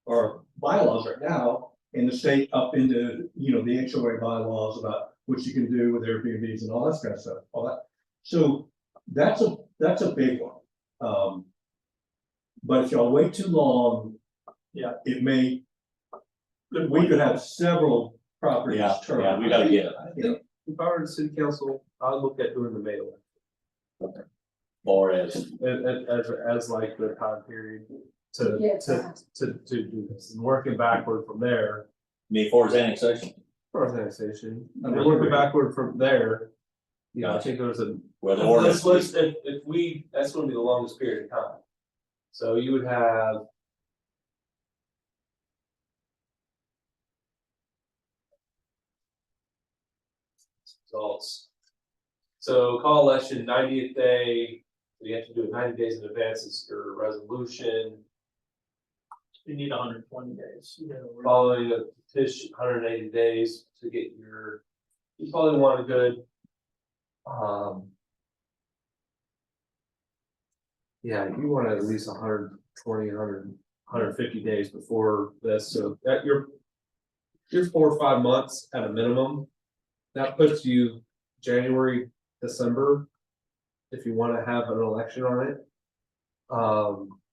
our bylaws right now, in the state up into, the HOA bylaws about what you can do with Airbnbs and all that kind of stuff, all that. So that's a big one. But if y'all wait too long, Yeah. it may, we could have several properties Yeah, turn. yeah, we gotta get it. I think if I were the city council, I'd look at doing the May election Or as, as like the time period to Yeah. do this and working backward from there. for his annexation, For organization, and then working backward from there. I think there was a. where the ordinance. If we, that's gonna be the longest period of time. So you would have. Results. So call election 90th day, you have to do it 90 days in advance, it's your resolution. You need 120 days. Following a petition, 180 days to get you probably want a good. Yeah, you want at least 120, 150 days before this, so that you're 4 or 5 months at a minimum. That puts you January, December, if you wanna have an election on it.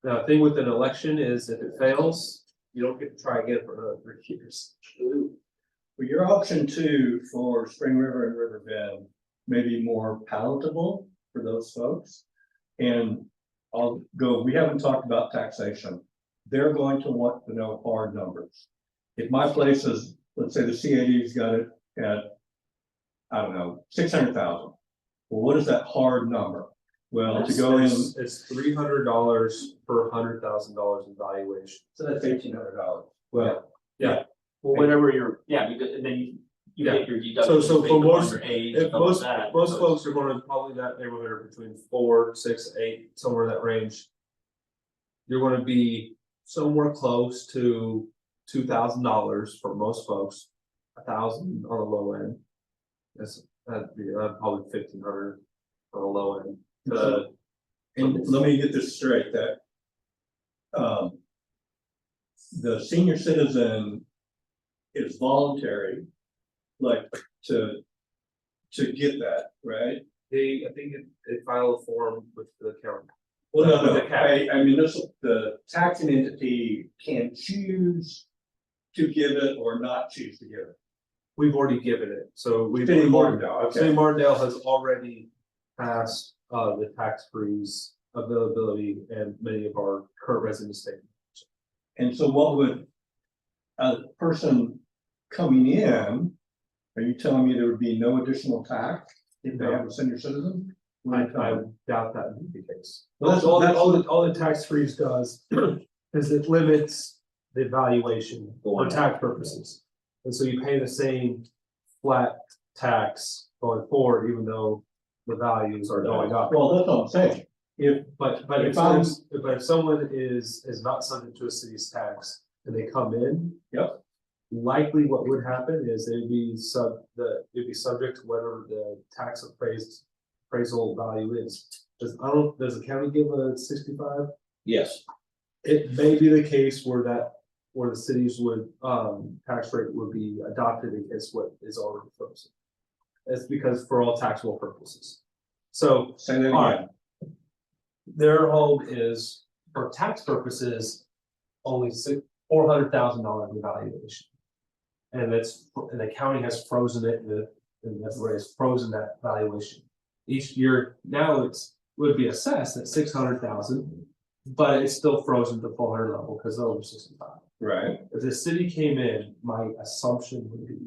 Now, the thing with an election is if it fails, you don't get to try again for another 3 years. Well, your option two for Spring River and River Bend may be more palatable for those folks. And I'll go, we haven't talked about taxation. They're going to want to know hard numbers. If my place is, let's say the CAD's got it at, I don't know, 600,000. Well, what is that hard number? Well, to go in, It's $300 per $100,000 in valuation. so that's $1,800. Well, Well, whatever you're, yeah, because then you get your deductions. So for based upon most- your age, if stuff like most, that. most So folks are going to probably that neighborhood are between 4, 6, 8, somewhere in that range. You're going to be somewhere close to $2,000 for most folks, 1,000 on the low end. That'd be probably 1,500 on the low end. And let me get this straight, that the senior citizen is voluntary, like to get that, right? I think they file a form with the county. Well, no, With the cap. I mean, the taxing entity can choose to give it or not choose to give it. We've already given it, so we've. City of Martindale, okay. City of Martindale has already passed the tax freeze availability and many of our current residents take. And so what would a person coming in, are you telling me there would be no additional tax if they have a senior citizen? I doubt that would be the case. Well, that's- All the tax freeze does is it limits the valuation for tax purposes. And so you pay the same flat tax going forward, even though the values are going up. Well, that's what I'm saying. But if someone is not subject to a city's tax and they come in. Yep. Likely what would happen is it'd be subject to whatever the tax appraisal value is. Does the county give a 65? Yes, It may be the case where the cities would, tax rate would be adopted against what is already frozen. That's because for all taxable purposes. So, Say that all again. right. Their home is, for tax purposes, only $400,000 in valuation. And the county has frozen it, and that's where it's frozen that valuation. Each year, now would be assessed at 600,000, but it's still frozen to 400 level because they're over 65. Right. If the city came in, my assumption would be,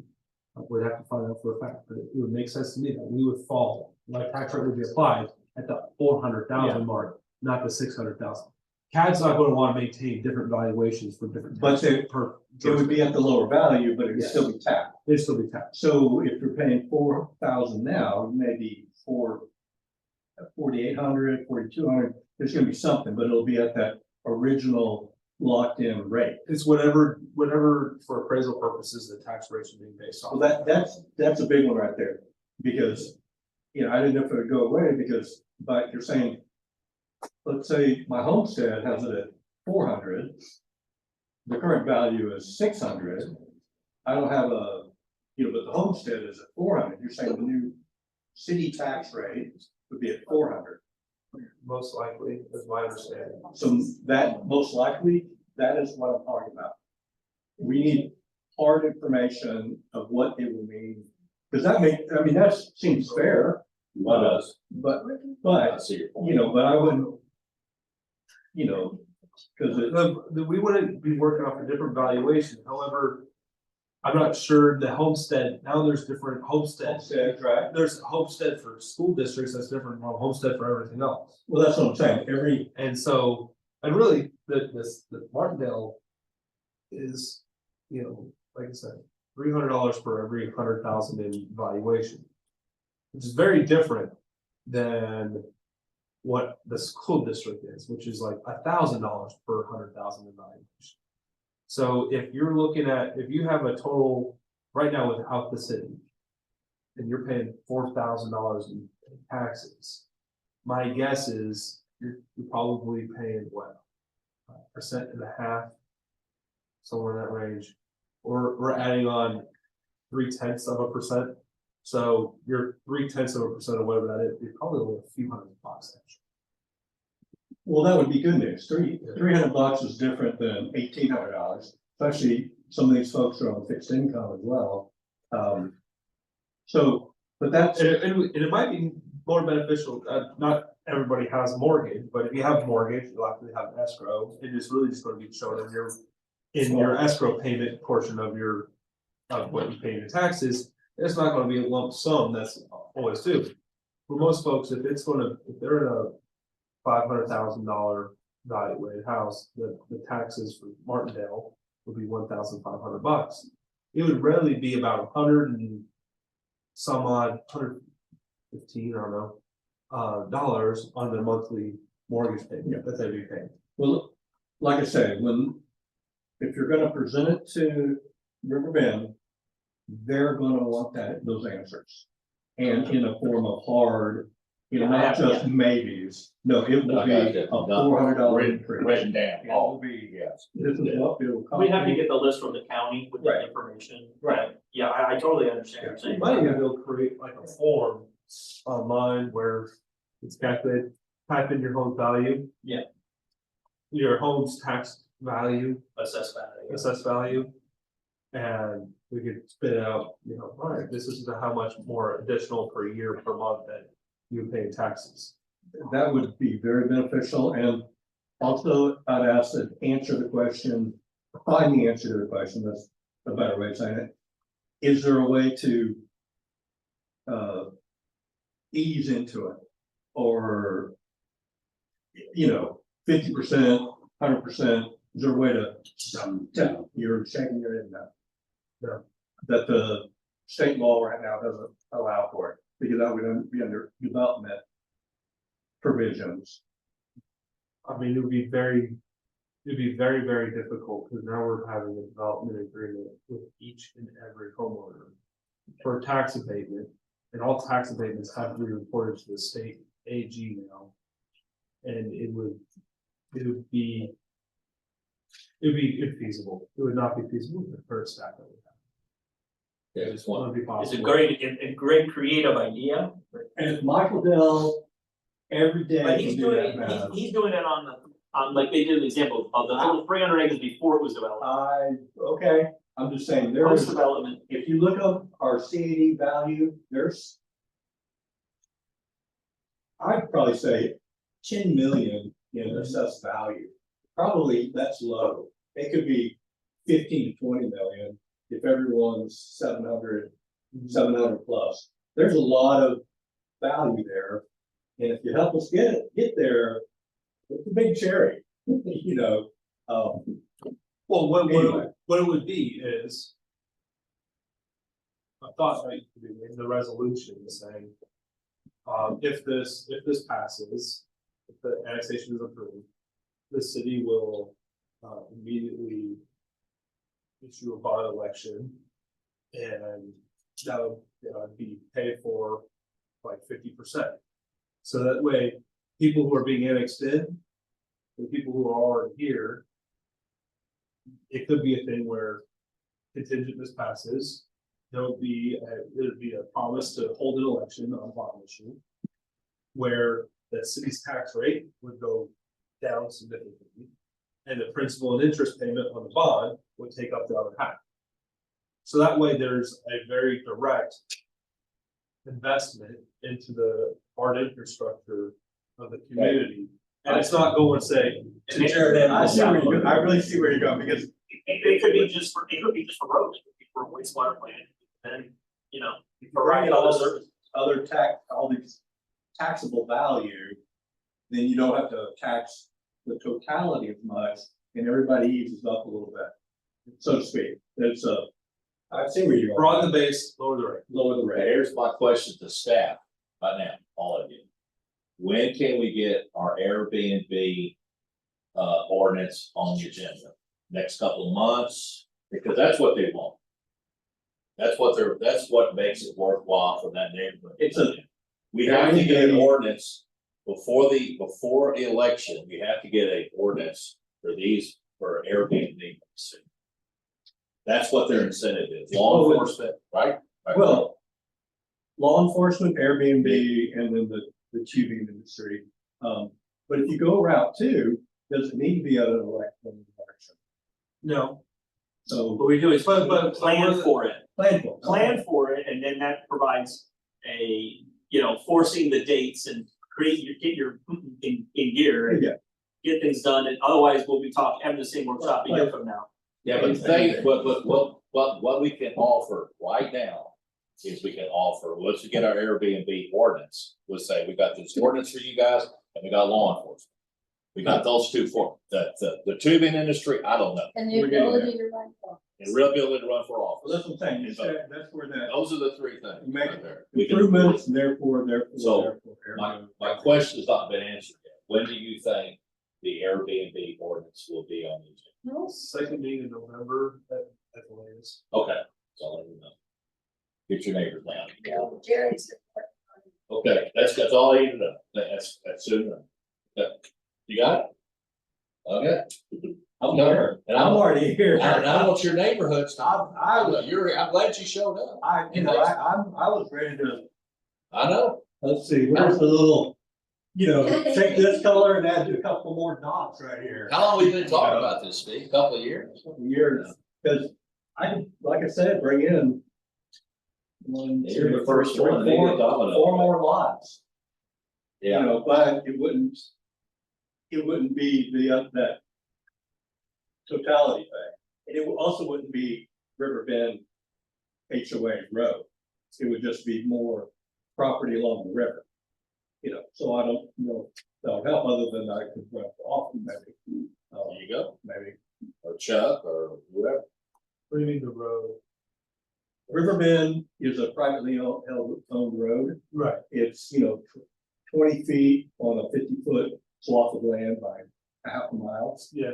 we'd have to find out for a fact, but it would make sense to me that we would fall, my tax rate would be applied at the 400,000 mark, not the 600,000. CAD's not going to want to maintain different valuations for different. But tax it would be at the lower value, but it would Yes. still be taxed. They'd still be taxed. So if you're paying 4,000 now, maybe 4,800, 4,200, there's gonna be something, but it'll be at that original locked in rate. It's whatever for appraisal purposes, the tax rates are being based on. Well, that's a big one right there, because, I didn't know if it would go away, but you're saying, let's say my homestead has it at 400. The current value is 600. I don't have but the homestead is at 400. You're saying the new city tax rate would be at 400. Most likely, is my understanding. So that most likely, that is what I'm talking about. We need hard information of what it will mean. Because that seems fair, what does? but, I see your point. but I wouldn't, because We wouldn't be working off a different valuation, however, I'm not sure the homestead, now there's different homesteads. homestead, right? There's homestead for school districts that's different from homestead for everything else. Well, that's what I'm saying. And so, and really, the Martindale is, like I said, $300 for every 100,000 in valuation. Which is very different than what the school district is, which is like $1,000 per 100,000 in valuation. So if you have a total right now without the city, and you're paying $4,000 in taxes, my guess is you're probably paying what, 1.5%, somewhere in that range, or we're adding on 0.3%. So you're 0.3% of whatever that is, you're probably only a few $100 extra. Well, that would be good news. $300 is different than $1,800, especially some of these folks are on fixed income as well. So, but that's, And it might be more beneficial, not everybody has a mortgage, but if you have a mortgage, you'll have to have an escrow. It is really just gonna be shown in your escrow payment portion of what you pay in taxes. It's not gonna be a lump sum, that's always due. For most folks, if they're in a $500,000 valuated house, the taxes for Martindale would be $1,500. It would rarely be about 100 and some odd, 115, I don't know, dollars on the monthly mortgage payment that they'd be paying. well, like I say, if you're gonna present it to Riverbend, they're gonna want those answers. And in a form of hard, not just maybes, no, it will I be got a that. $400 Written increase. written down. It will be, Yes. this is what it'll cost. We have to get the list from the county with the Right. information. Right. Yeah, I totally understand what you're You saying. might even be able to create like a form online where it's calculated, type in your home value. Yeah. Your home's tax value, Assess that. assessed value. And we could spit out, all right, this is how much more additional per year per month that you pay in taxes. That would be very beneficial, and also I'd ask to answer the question, find the answer to the question, that's a better way of saying it. Is there a way to ease into it? Or 50%, 100%, is there a way to, you're shaking your head now. No. That the state law right now doesn't allow for it, because that would be under development provisions. I mean, it would be very, very difficult, because now we're having a development agreement with each and every homeowner for tax abatement, and all tax abatements have to be reported to the state AG now. And it would be infeasible. It would not be feasible with the current staff that we have. Yeah, just one. It wouldn't be It's possible. a great creative idea, And if Michael Dell every day but he's can do doing that it, math, he's doing it on like they did an example of the little 300 acres before it was developed. okay, I'm just saying, there Post is, development, if you look up our CAD value, there's, I'd probably say 10 million in assessed value. Probably that's low. It could be 15 to 20 million if everyone's 700 plus. There's a lot of value there. And if you help us get there, it's a big cherry, Well, what Anyway. it would be is a thought that could be made in the resolution saying, if this passes, if the annexation is approved, the city will immediately issue a bond election, and that would be paid for like 50%. So that way, people who are being annexed in, the people who are already here, it could be a thing where contingent this passes, there'd be a promise to hold an election on a bond issue, where the city's tax rate would go down significantly, and the principal and interest payment on the bond would take up the other half. So that way, there's a very direct investment into the art infrastructure of the community. And it's not going to say, to tear down. I really see where you're going, because it could be just for roads, it could be for wastewater plant, and, provide all the services. all these taxable value, then you don't have to tax the totality as much, and everybody eases up a little bit, so to speak. It's I see where you're going. Broaden the base, lower the rate. Lower the Okay, rate. here's my question to staff right now, all of you. When can we get our Airbnb ordinance on the agenda? Next couple of months? Because that's what they want. That's what makes it worthwhile for that neighborhood. We have to get an ordinance before the election. We have to get an ordinance for Airbnb. That's what their incentive is, law enforcement, right? Well, law enforcement, Airbnb, and then the tubing industry. But if you go Route 2, does it need to be at an election? No, So what we do is But- plan for it. plan for it. And then that provides a, forcing the dates and get your in gear and Yeah. get things done, and otherwise we'll be having the same workshop a year from now. Yeah, but what we can offer right now is we can offer, once we get our Airbnb ordinance, we'll say, we got this ordinance for you guys, and we got law enforcement. We got those two for, the tubing industry, I don't know, And the We're getting ability to run. and real ability to run for Well, office. that's what I'm saying, you said, that's where that Those are the three things. Make right there. We can- improvements, therefore. So, My question has not been answered yet. When do you think the Airbnb ordinance will be on the agenda? Second meeting in November at the latest. Okay, so let me know. Get your neighbors down. Jerry's. Okay, that's all I need to know. That's soon enough. Okay. You got it? Okay. I'm done. And I'm I'm, already here. and I want your neighborhood stuff. I'm glad you showed up. I was ready to, I know. let's see, where's the little, take this color and add a couple more dots right here. How long we been talking about this, Steve? Couple of years? Years, because I could, like I said, bring in one, You're two, the first three, one, maybe a domino. four more lots. Yeah. But it wouldn't be that totality thing. And it also wouldn't be River Bend HOA road. It would just be more property along the river. So I don't know if that'll help, other than I could run for office maybe. There you go. Maybe. Or Chuck or whoever. What do you mean the road? River Bend is a privately owned road. Right. It's, 20 feet on a 50-foot swath of land by a half a mile. Yeah.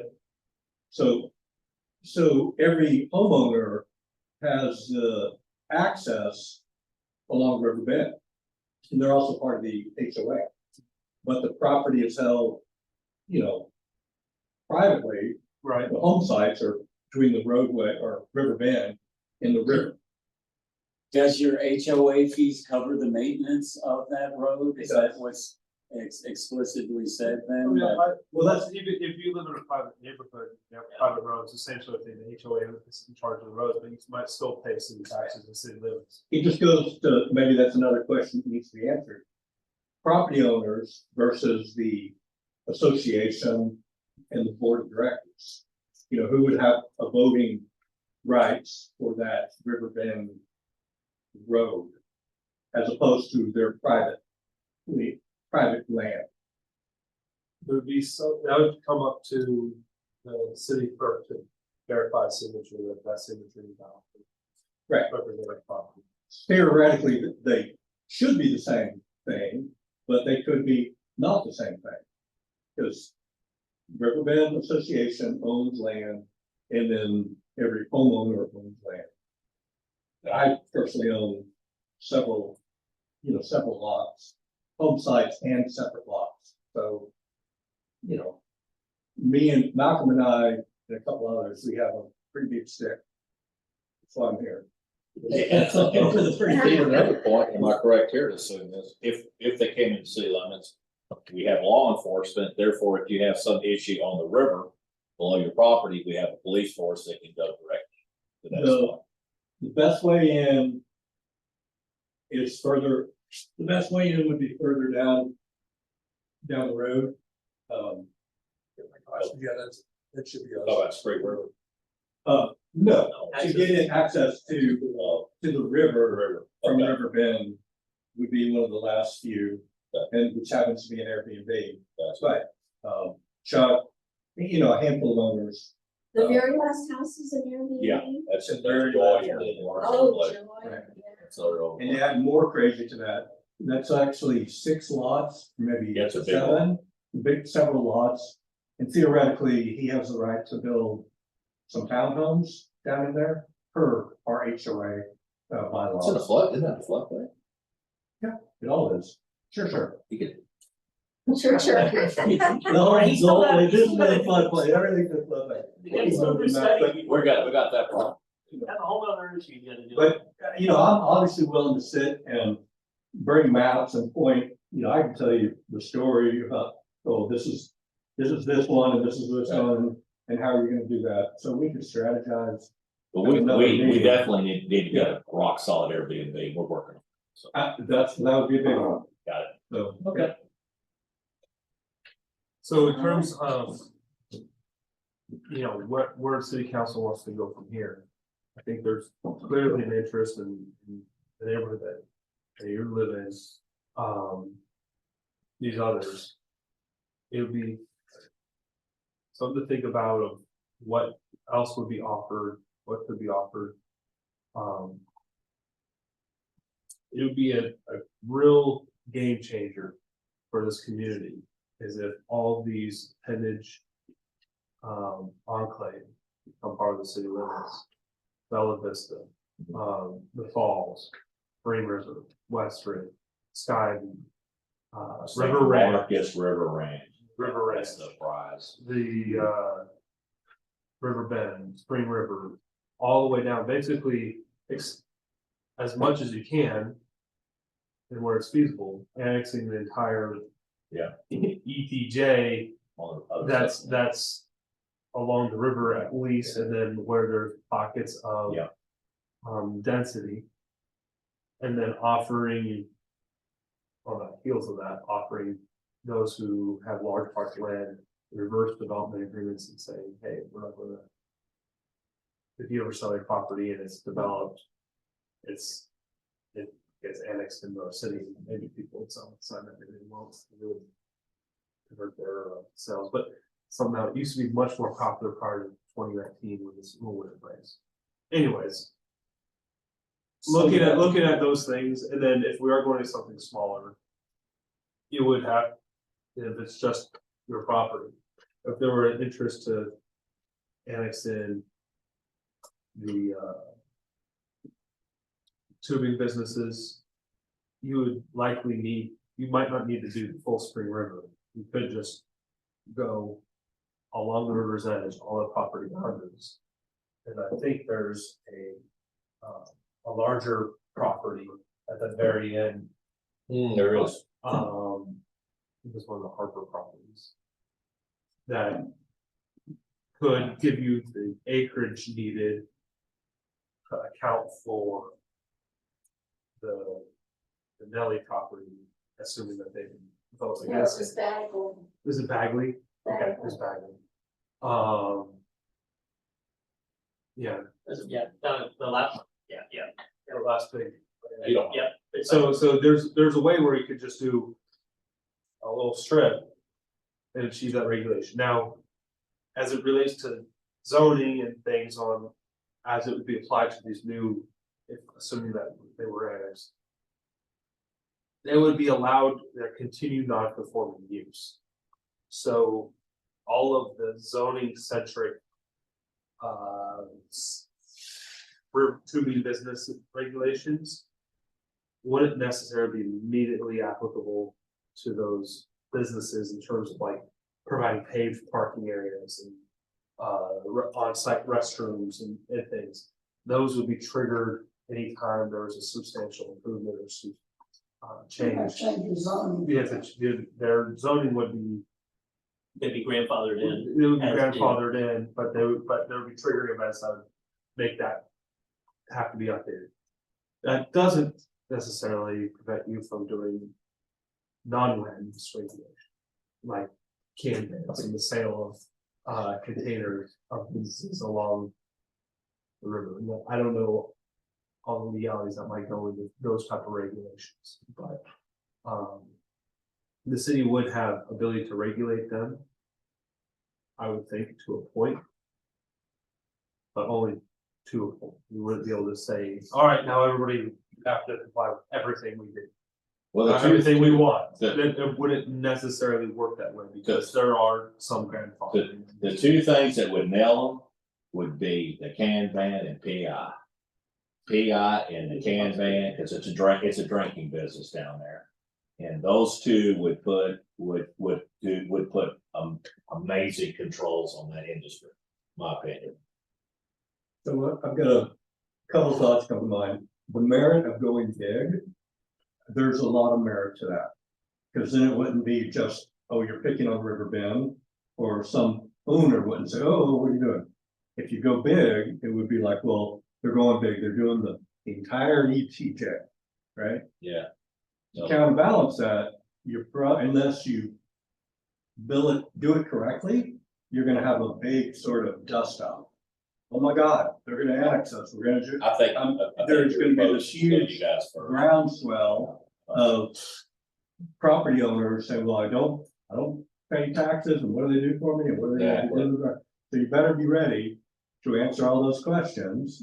So every homeowner has access along River Bend. And they're also part of the HOA. But the property is held, privately. Right. The home sites are between the roadway or River Bend and the river. Does your HOA fees cover the maintenance of that road? Is that what's explicitly said then? Well, that's, If you live in a private neighborhood, you have private roads, the same sort of thing, the HOA is in charge of the roads, but you might still pay city taxes and city limits. it just goes to, maybe that's another question that needs to be answered. Property owners versus the association and the board of directors. Who would have a voting rights for that River Bend road as opposed to their private land. There would be that would come up to the city clerk to verify signature that signature is valid. Right. Represent property. Theoretically, they should be the same thing, but they could be not the same thing. Because Riverbend Association owns land, and then every homeowner owns land. I personally own several lots, home sites and separate lots. So, me and Malcolm and I and a couple others, we have a pretty big stick. That's why I'm here. Another point, am I correct here to assume this, if they came into city limits, we have law enforcement, therefore if you have some issue on the river below your property, we have a police force that can go directly to that spot. The best way in is further, the best way in would be further down the road. Yeah, that should be. How about Spring River? No, to get in access to the river from Okay. River Bend would be one of the last few, and which happens to be an Airbnb. Gotcha. But, Chuck, a handful of owners. The very last house is an Airbnb? Yeah, that's a very Very joy. nice. Oh, joy, Right. yeah. So, And you add more crazy to that, that's actually 6 lots, maybe That's a big 7, several lots. And theoretically, he has the right to build some townhomes down in there per our HOA it's in a bylaws. flood, isn't that a floodway? It all is, sure. You could, Sure. No, it is not a floodplain, everything's a floodplain. It's a study. we got that problem. You have a whole other issue you gotta do. But, I'm obviously willing to sit and bring maps and point, I can tell you the story about oh, this is this one, and this is this one, and how are you gonna do that? So we could strategize. But we Another meeting. definitely need to get a rock solid Airbnb, we're working on it, so, That would be a big one, got it. so. Okay. So in terms of, you know, where city council wants to go from here, I think there's clearly an interest in the neighborhood that you live in. These others, it would be something to think about of what else would be offered, what could be offered. It would be a real game changer for this community, is if all these appendage enclave become part of the city limits. Bella Vista, the Falls, Green River, Western, Sky, River Ranch, Marcus River Ranch. River Ranch, That's the prize. the River Bend, Spring River, all the way down, basically as much as you can, and where it's feasible, annexing the entire Yeah. ETJ, On the other that's side. along the river at least, and then where there's pockets of Yeah. density. And then offering, on the heels of that, offering those who have large parts of land, reverse development agreements and saying, hey, we're not gonna. If you ever sell your property and it's developed, it gets annexed into our city, maybe people would sign that, maybe they won't, they would convert their sales, but somehow it used to be much more popular prior to 2019 when this rule went in place. Anyways, looking at those things, and then if we are going to something smaller, you would have, if it's just your property, if there were an interest to annex in the tubing businesses, you would likely need, you might not need to do the full Spring River. You could just go along the river's edge, all the property boundaries. And I think there's a larger property at the very end. There is. It was one of the Harper properties that could give you the acreage needed to account for the Nelly property, assuming that they vote Yeah, against it's it. Bagley. Is it Bagley? Okay, Bagley. it's Bagley. Yeah, Yeah, the last, yeah, the last big. You don't. yeah. So there's a way where you could just do a little strip and achieve that regulation. Now, as it relates to zoning and things on, as it would be applied to these new, if assuming that they were annexed, they would be allowed their continued non-conforming use. So all of the zoning centric tubing business regulations wouldn't necessarily be immediately applicable to those businesses in terms of like providing paved parking areas and on-site restrooms and things. Those would be triggered anytime there was a substantial improvement or change. Change the zoning. Yes, their zoning would be. They'd be grandfathered in. It would be As- grandfathered in, but there would be triggering events that would make that have to be updated. That doesn't necessarily prevent you from doing non-land use regulation, like can bans and the sale of containers of businesses along the river. Well, I don't know all the legalities that might go into those type of regulations, but the city would have ability to regulate them, I would think, to a point, but only to a point. You wouldn't be able to say, all right, now everybody have to comply with everything we did. Well, Not everything we want. the- It wouldn't necessarily work that way because there are some grandfathering. The two things that would nail them would be the can ban and PI. PI and the can ban, because it's a drinking business down there. And those two would put amazing controls on that industry, in my opinion. So I've got a couple thoughts come to mind. The merit of going big, there's a lot of merit to that. Because then it wouldn't be just oh, you're picking on River Bend, or some owner wouldn't say, oh, what are you doing? If you go big, it would be like, well, they're going big, they're doing the entire ETJ, right? Yeah. To counterbalance that, unless you do it correctly, you're gonna have a big sort of dust up. Oh my God, they're gonna annex us, we're gonna do. I think. There's gonna be this You huge guys first. groundswell of property owners saying, well, I don't pay taxes, and what do they do for me, and what are they gonna do? So you better be ready to answer all those questions.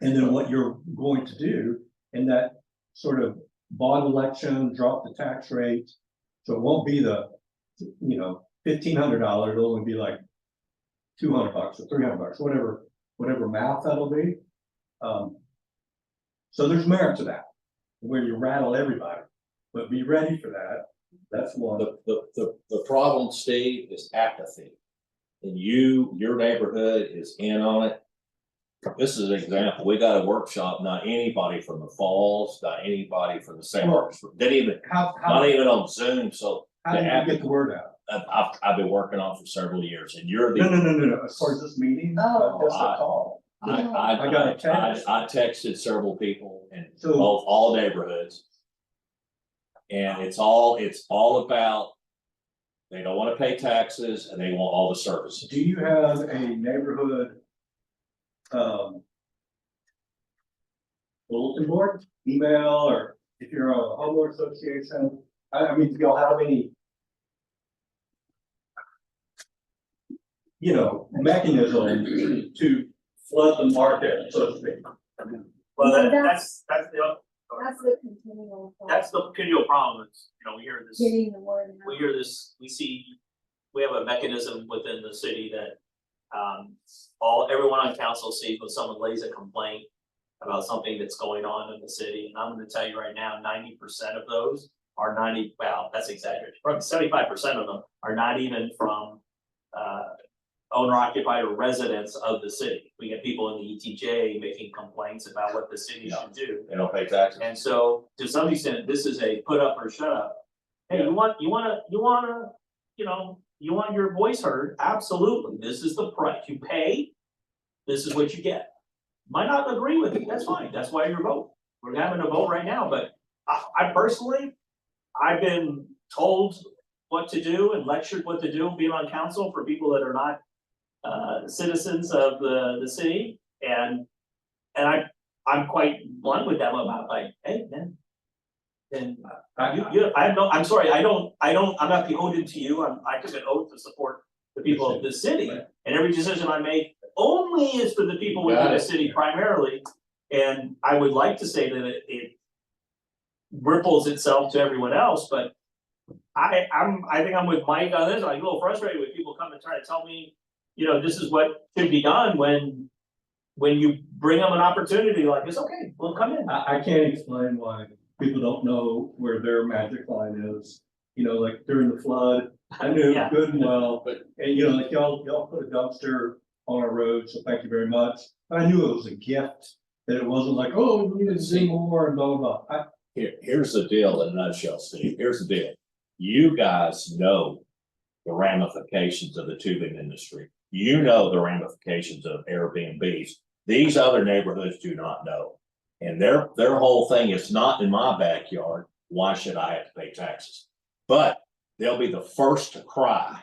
And then what you're going to do in that sort of bond election, drop the tax rate. So it won't be the, $1,500, it'll only be like $200 or $300, whatever math that'll be. So there's merit to that, where you rattle everybody, but be ready for that. That's one. The problem, Steve, is apathy. And your neighborhood is in on it. This is an example. We got a workshop, not anybody from the Falls, not anybody from the St. Marcus, didn't even, not even on Zoom, so. How do you get the word out? I've been working on for several years, and you're the. No, as far as this meeting, just a call. I got a text. I texted several people in So- all neighborhoods. And it's all about, they don't wanna pay taxes and they want all the services. Do you have a neighborhood bulletin board, email, or if you're a homeowner association? I mean, do y'all have any mechanism to flood the market, so to speak? Well, Yeah, that's the continual. that's the continual problem, is, we hear this. Getting the word out. We hear this, we have a mechanism within the city that, everyone on council sees when someone lays a complaint about something that's going on in the city, and I'm gonna tell you right now, 90% of those are that's exaggerated, probably 75% of them are not even from, owner occupied or residents of the city. We get people in the ETJ making complaints about what the city should do. They don't pay taxes. And so, to some extent, this is a put up or shut up. Hey, you want your voice heard? Absolutely. This is the price you pay. This is what you get. Might not agree with it. That's fine. That's why you're voting. We're having a vote right now, but I personally, I've been told what to do and lectured what to do being on council for people that are not citizens of the city, and I'm quite blunt with them about, like, hey man, and I'm sorry, I'm not beholden to you. I took an oath to support the people of the city, and every decision I make only is for the people within the city primarily. And I would like to say that it ripples itself to everyone else, but I think I'm with Mike on this. I'm a little frustrated with people coming and trying to tell me, this is what should be done when you bring them an opportunity like this. Okay, we'll come in. I can't explain why people don't know where their magic line is. Like during the flood, I knew Yeah. good and well, and like y'all put a dumpster on our road, so thank you very much. I knew it was a gift, that it wasn't like, oh, we need to do more and blah, blah, blah. Here's the deal in a nutshell, Steve. Here's the deal. You guys know the ramifications of the tubing industry. You know the ramifications of Airbnbs. These other neighborhoods do not know. And their whole thing is not in my backyard. Why should I have to pay taxes? But they'll be the first to cry.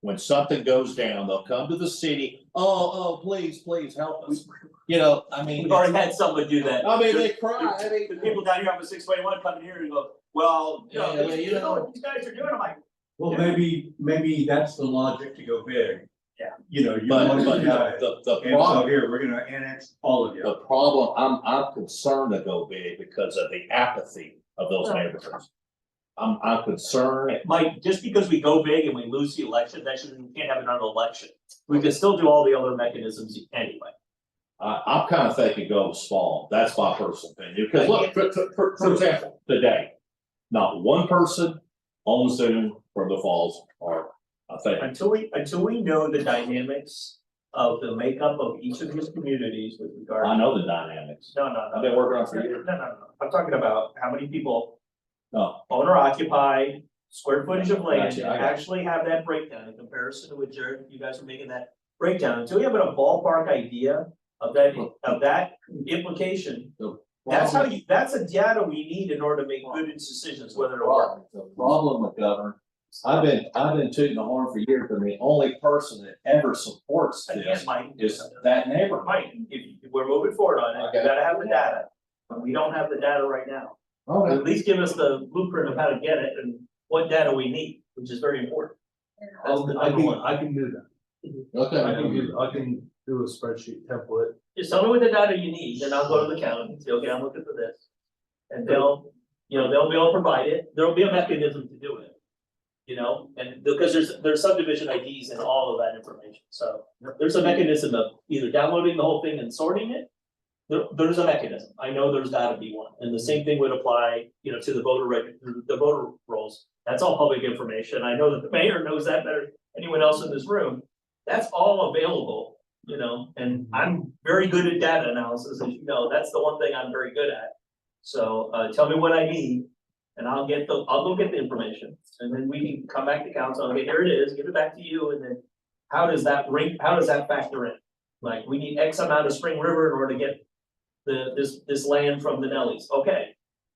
When something goes down, they'll come to the city. Oh, please help us. We've already had someone do that. They cry. The people down here on the 621 come in here and go, well, you know what these guys are doing. I'm like, Well, Yeah. maybe that's the logic to go big. Yeah. You But want to got it. the And so problem, here, we're gonna annex all of you. the problem, I'm concerned to go big because of the apathy of those neighborhoods. I'm concerned. Mike, just because we go big and we lose the election, that shouldn't, we can't have another election. We can still do all the other mechanisms anyway. I'm kind of thinking go small. That's my personal opinion. Because look, for example, today, not one person on Zoom from the Falls are, I think. Until we know the dynamics of the makeup of each of these communities with regard. I know the dynamics. No. I've been working on it for years. No. I'm talking about how many people No, owner occupied, square footage of land, Gotcha, and I got you. actually have that breakdown in comparison to what Jared, you guys are making that breakdown, until we have a ballpark idea of that implication. That's how you, that's the data we need in order to make good decisions, whether to work. The problem with governor, I've been tooting the horn for years, but the only person that ever supports Again, this Mike, is that neighborhood. Mike, if we're moving forward on it, you Okay. gotta have the data, but we don't have the data right now. Okay. At least give us the blueprint of how to get it and what data we need, which is very important. That's the I number can, one. I can do that. Okay. I can do a spreadsheet template. Just tell me what the data you need, then I'll go to the county and say, okay, I'm looking for this. And they'll be able to provide it, there'll be a mechanism to do it. You know, and because there's subdivision IDs in all of that information, so there's a mechanism of either downloading the whole thing and sorting it. There's a mechanism, I know there's gotta be one, and the same thing would apply, to the the voter rolls. That's all public information, I know that the mayor knows that better than anyone else in this room. That's all available, and I'm very good at data analysis, as you know, that's the one thing I'm very good at. So, tell me what I need, and I'll go get the information, and then we can come back to council, okay, here it is, give it back to you, and then how does that factor in? Like, we need X amount of Spring River in order to get this land from the Nellies, okay.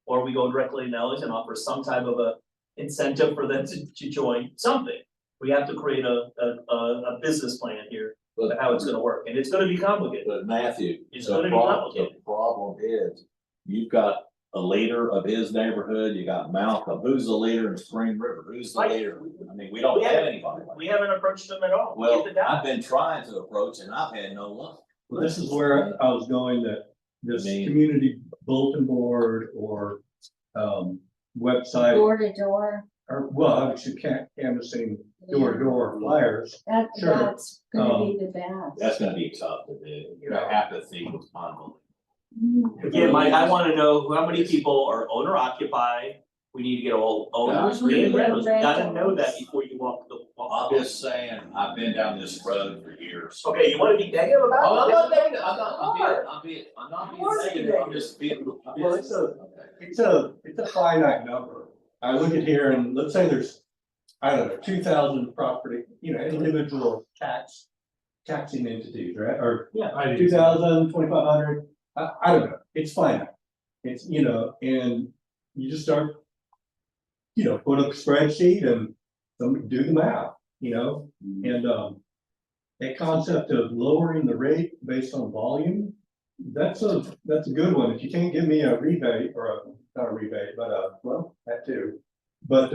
Or we go directly to Nellies and offer some type of a incentive for them to join something. We have to create a business plan here, of how it's gonna work, and it's gonna be complicated. But Matthew, It's the gonna be problem, complicated. the problem is, you've got a leader of his neighborhood, you got Malcolm, who's the leader in Spring River, who's the Right. leader? I mean, we don't have anybody like We that. haven't approached them at all. We Well, get the data. I've been trying to approach and I've had no luck. Well, this is where I was going, that this I mean- community bulletin board or, website, Door to door, or, well, obviously canvassing door to door flyers. Sure. that's gonna be the best. That's gonna be tough to do, apathy is unbelievable. Again, Mike, I wanna know how many people are owner occupied, we need to get all owners, Yeah. and rentals, you gotta know that before you walk the. I'm just saying, I've been down this road for years. Okay, you wanna be negative about it? Oh, I'm not negative, I'm not being negative, I'm just being. Well, it's a finite number. I look at here and let's say there's, I don't know, 2,000 property, individual taxing entities, right? Or Yeah. I do. 2,000, 2,500, I don't know, it's finite. It's, and you just start, put up a spreadsheet and do the math, and, that concept of lowering the rate based on volume, that's a good one. If you can't give me a rebate or not a rebate, but well, that too. But,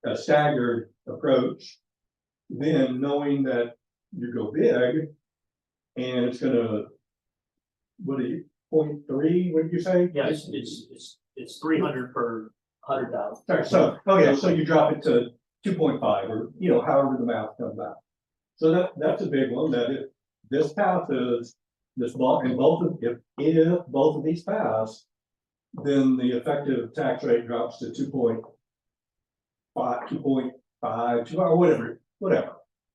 a staggered approach, then knowing that you go big and it's gonna, what are you, 0.3, what did you say? Yeah, it's 300 per 100,000. Sorry, so, okay, so you drop it to 2.5 or, however the math comes out. So that's a big one, that if this passes, if both of these pass, then the effective tax rate drops to 2.5, or whatever.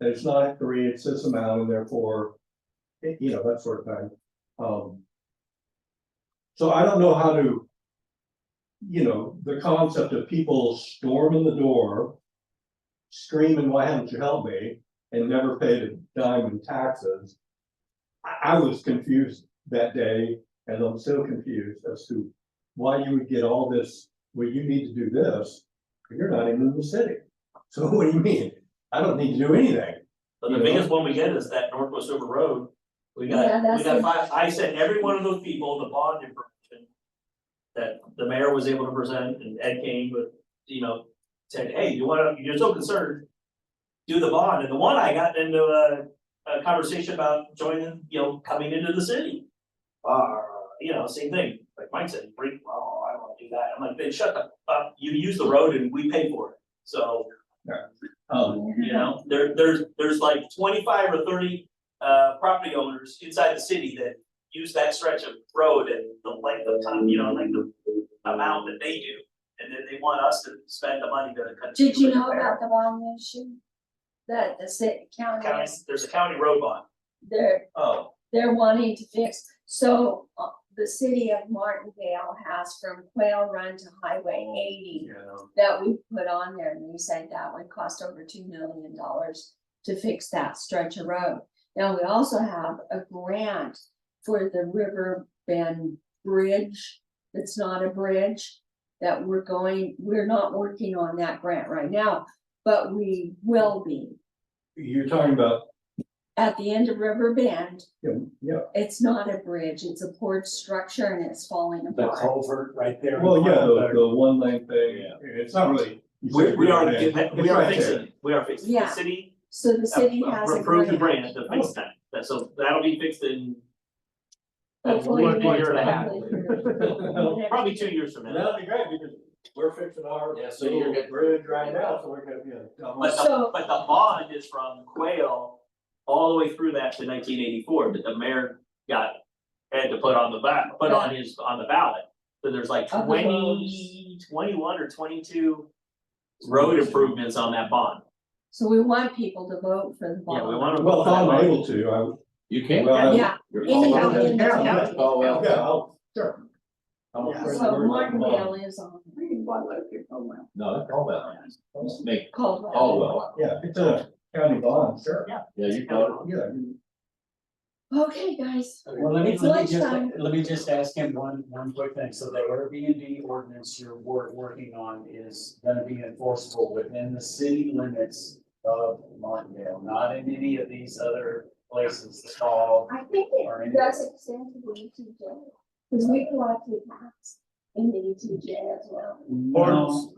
That it's not at 3, it's this amount, and therefore, that sort of thing. So I don't know how to, the concept of people storming the door, screaming, why haven't you helped me, and never paid a dime in taxes. I was confused that day, and I'm still confused as to why you would get all this, well, you need to do this, but you're not even in the city. So what do you mean? I don't need to do anything. But the biggest one we get is that Northwest River Road. We Yeah, that's got the- 5, I sent every one of those people the bond information that the mayor was able to present, and Ed came with, said, hey, you're so concerned, do the bond, and the one I got into a conversation about joining, coming into the city. Same thing, like Mike said, I don't wanna do that, I'm like, then shut the up, you use the road and we pay for it, so. There's like 25 or 30 property owners inside the city that use that stretch of road and the length of time, like the amount that they do. And then they want us to spend the money to. Did you know about the bond issue? That the state county, There's a county road bond. they're Oh, wanting to fix, so the city of Martindale has from Quail Run to Highway eighty You know, that we put on there, and we said that would cost over $2 million to fix that stretch of road. Now, we also have a grant for the River Bend Bridge, that's not a bridge, that we're not working on that grant right now, but we will be. You're talking about, At the end of River Bend, yeah, it's not a bridge, it's a poured structure and it's falling The apart. culvert right there. in well, yeah, front of the one lane thing, Yeah. it's not really. We are, It's we are right fixing there. it, we are fixing it, Yeah. the city. So the city has a Approved the grant. grant to fix that, so that'll be fixed in. Hopefully One year and a half. hopefully. Probably 2 years from now. That'd be great, because we're fixing our Yeah, so you're getting- bridge right now, so we're gonna be a double. But the bond is from Quail all the way through that to 1984, that the mayor had to put on the on the ballot. So there's like Of the 21 or 22 road improvements on that bond. So we want people to vote for the Yeah, we bond. wanna. Well, if I'm able to, You can. Well, Yeah, You're any called. county in the Yeah. county. Oh, well. yeah, sure. Yeah. So Martindale is on, We can one look at program. No, that's Caldwell. Let's make Caldwell. Caldwell. Yeah, it's a county bond, sure. Yeah. Yeah, you got it. Yeah. Okay, guys, Well, let It's me lunchtime. just ask him one quick thing. So the Airbnb ordinance you're working on is gonna be enforceable within the city limits of Martindale, not in any of these other places, the call. I think Or any- it does extend to the ETJ, because we collect the tax in the ETJ as well. No,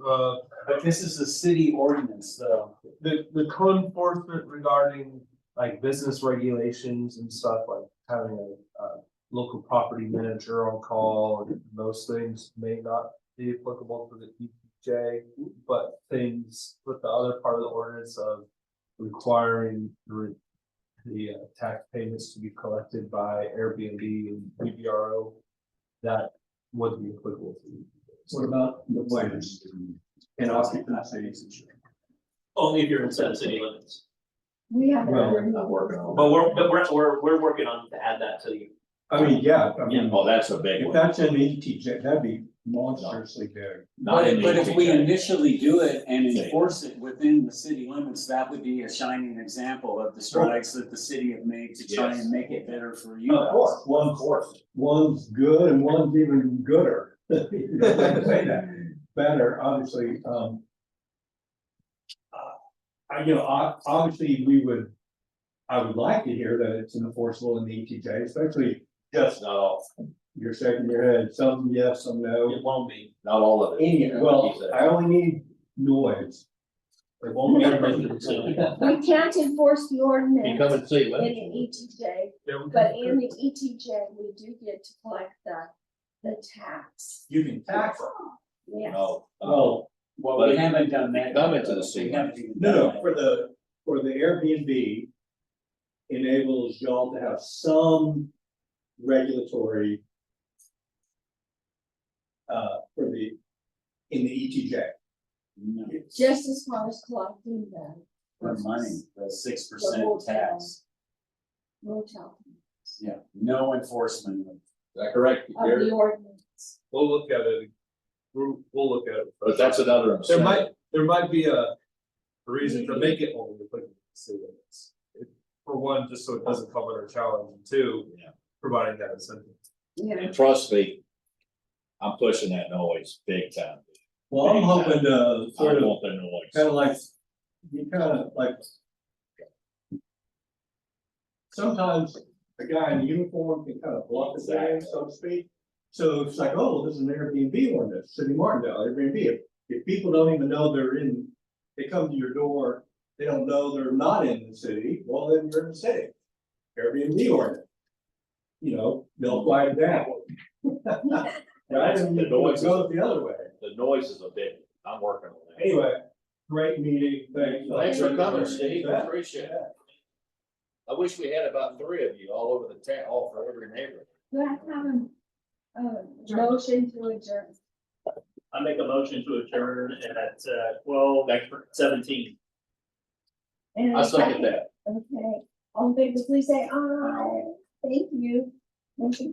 but this is a city ordinance, though. the code enforcement regarding like business regulations and stuff, like having a local property manager on call, and those things may not be applicable to the EPJ, but things with the other part of the ordinance of requiring the tax payments to be collected by Airbnb and VBRO, that would be applicable to you. What about the plans and occupancy? Only if you're inside the city limits. We have. Well, another I'm meeting. working on But we're working on to add that to you. I mean, yeah, I that. mean, Oh, that's a big if one. that's in ETJ, that'd be monstrously big. Not in But if we ETJ. initially do it and enforce it within the city limits, that would be a shining example of the strides that the city have made to try Yes. and make it better for you. Of course, one's good and one's even gooder. You don't like to say that, better, obviously, obviously, I would like to hear that it's enforceable in the ETJ, especially just, No, you're shaking your head, some yes, some no. It won't be. not all of it. Any, well, I only need noise. It won't be. We can't enforce the You ordinance come and see, in let the ETJ, but in the ETJ, we do get to collect the tax. You can tax it. Yes. No, Well, Well, we haven't done that. Come into the We city. haven't even no, done no, that. for the Airbnb enables y'all to have some regulatory in the ETJ. No, Just as far as collecting For money, the The 6% hotel. tax, motel yeah, no enforcement. is that correct? of Gary? the ordinance. We'll look at it. We'll look at it. But that's another incentive. There might be a reason to make it only applicable to city limits. For one, just so it doesn't come under challenge, and two, Yeah. providing that incentive. Yeah. And trust me, I'm pushing that noise big time. Well, I'm hoping to I sort of, want the noise. kind of like, you kind of like. Sometimes a guy in uniform can kind of bluff his way, so to speak. So it's like, oh, this is an Airbnb ordinance, City of Martindale, Airbnb. If people don't even know they're in, they come to your door, they don't know they're not in the city, well, then you're in the city. Airbnb ordinance. You know, they'll quiet down. Right, and The it noise goes the other way. The noise is a big, I'm working on that. Anyway, great meeting, thanks. Thanks for coming, Steve, I Yeah. appreciate it. I wish we had about 3 of you all over the town, all for every neighborhood. Do I have a motion to adjourn? I make a motion to adjourn at 12:17. And I a second that. Okay, all in favor, please say aye. Thank you. Motion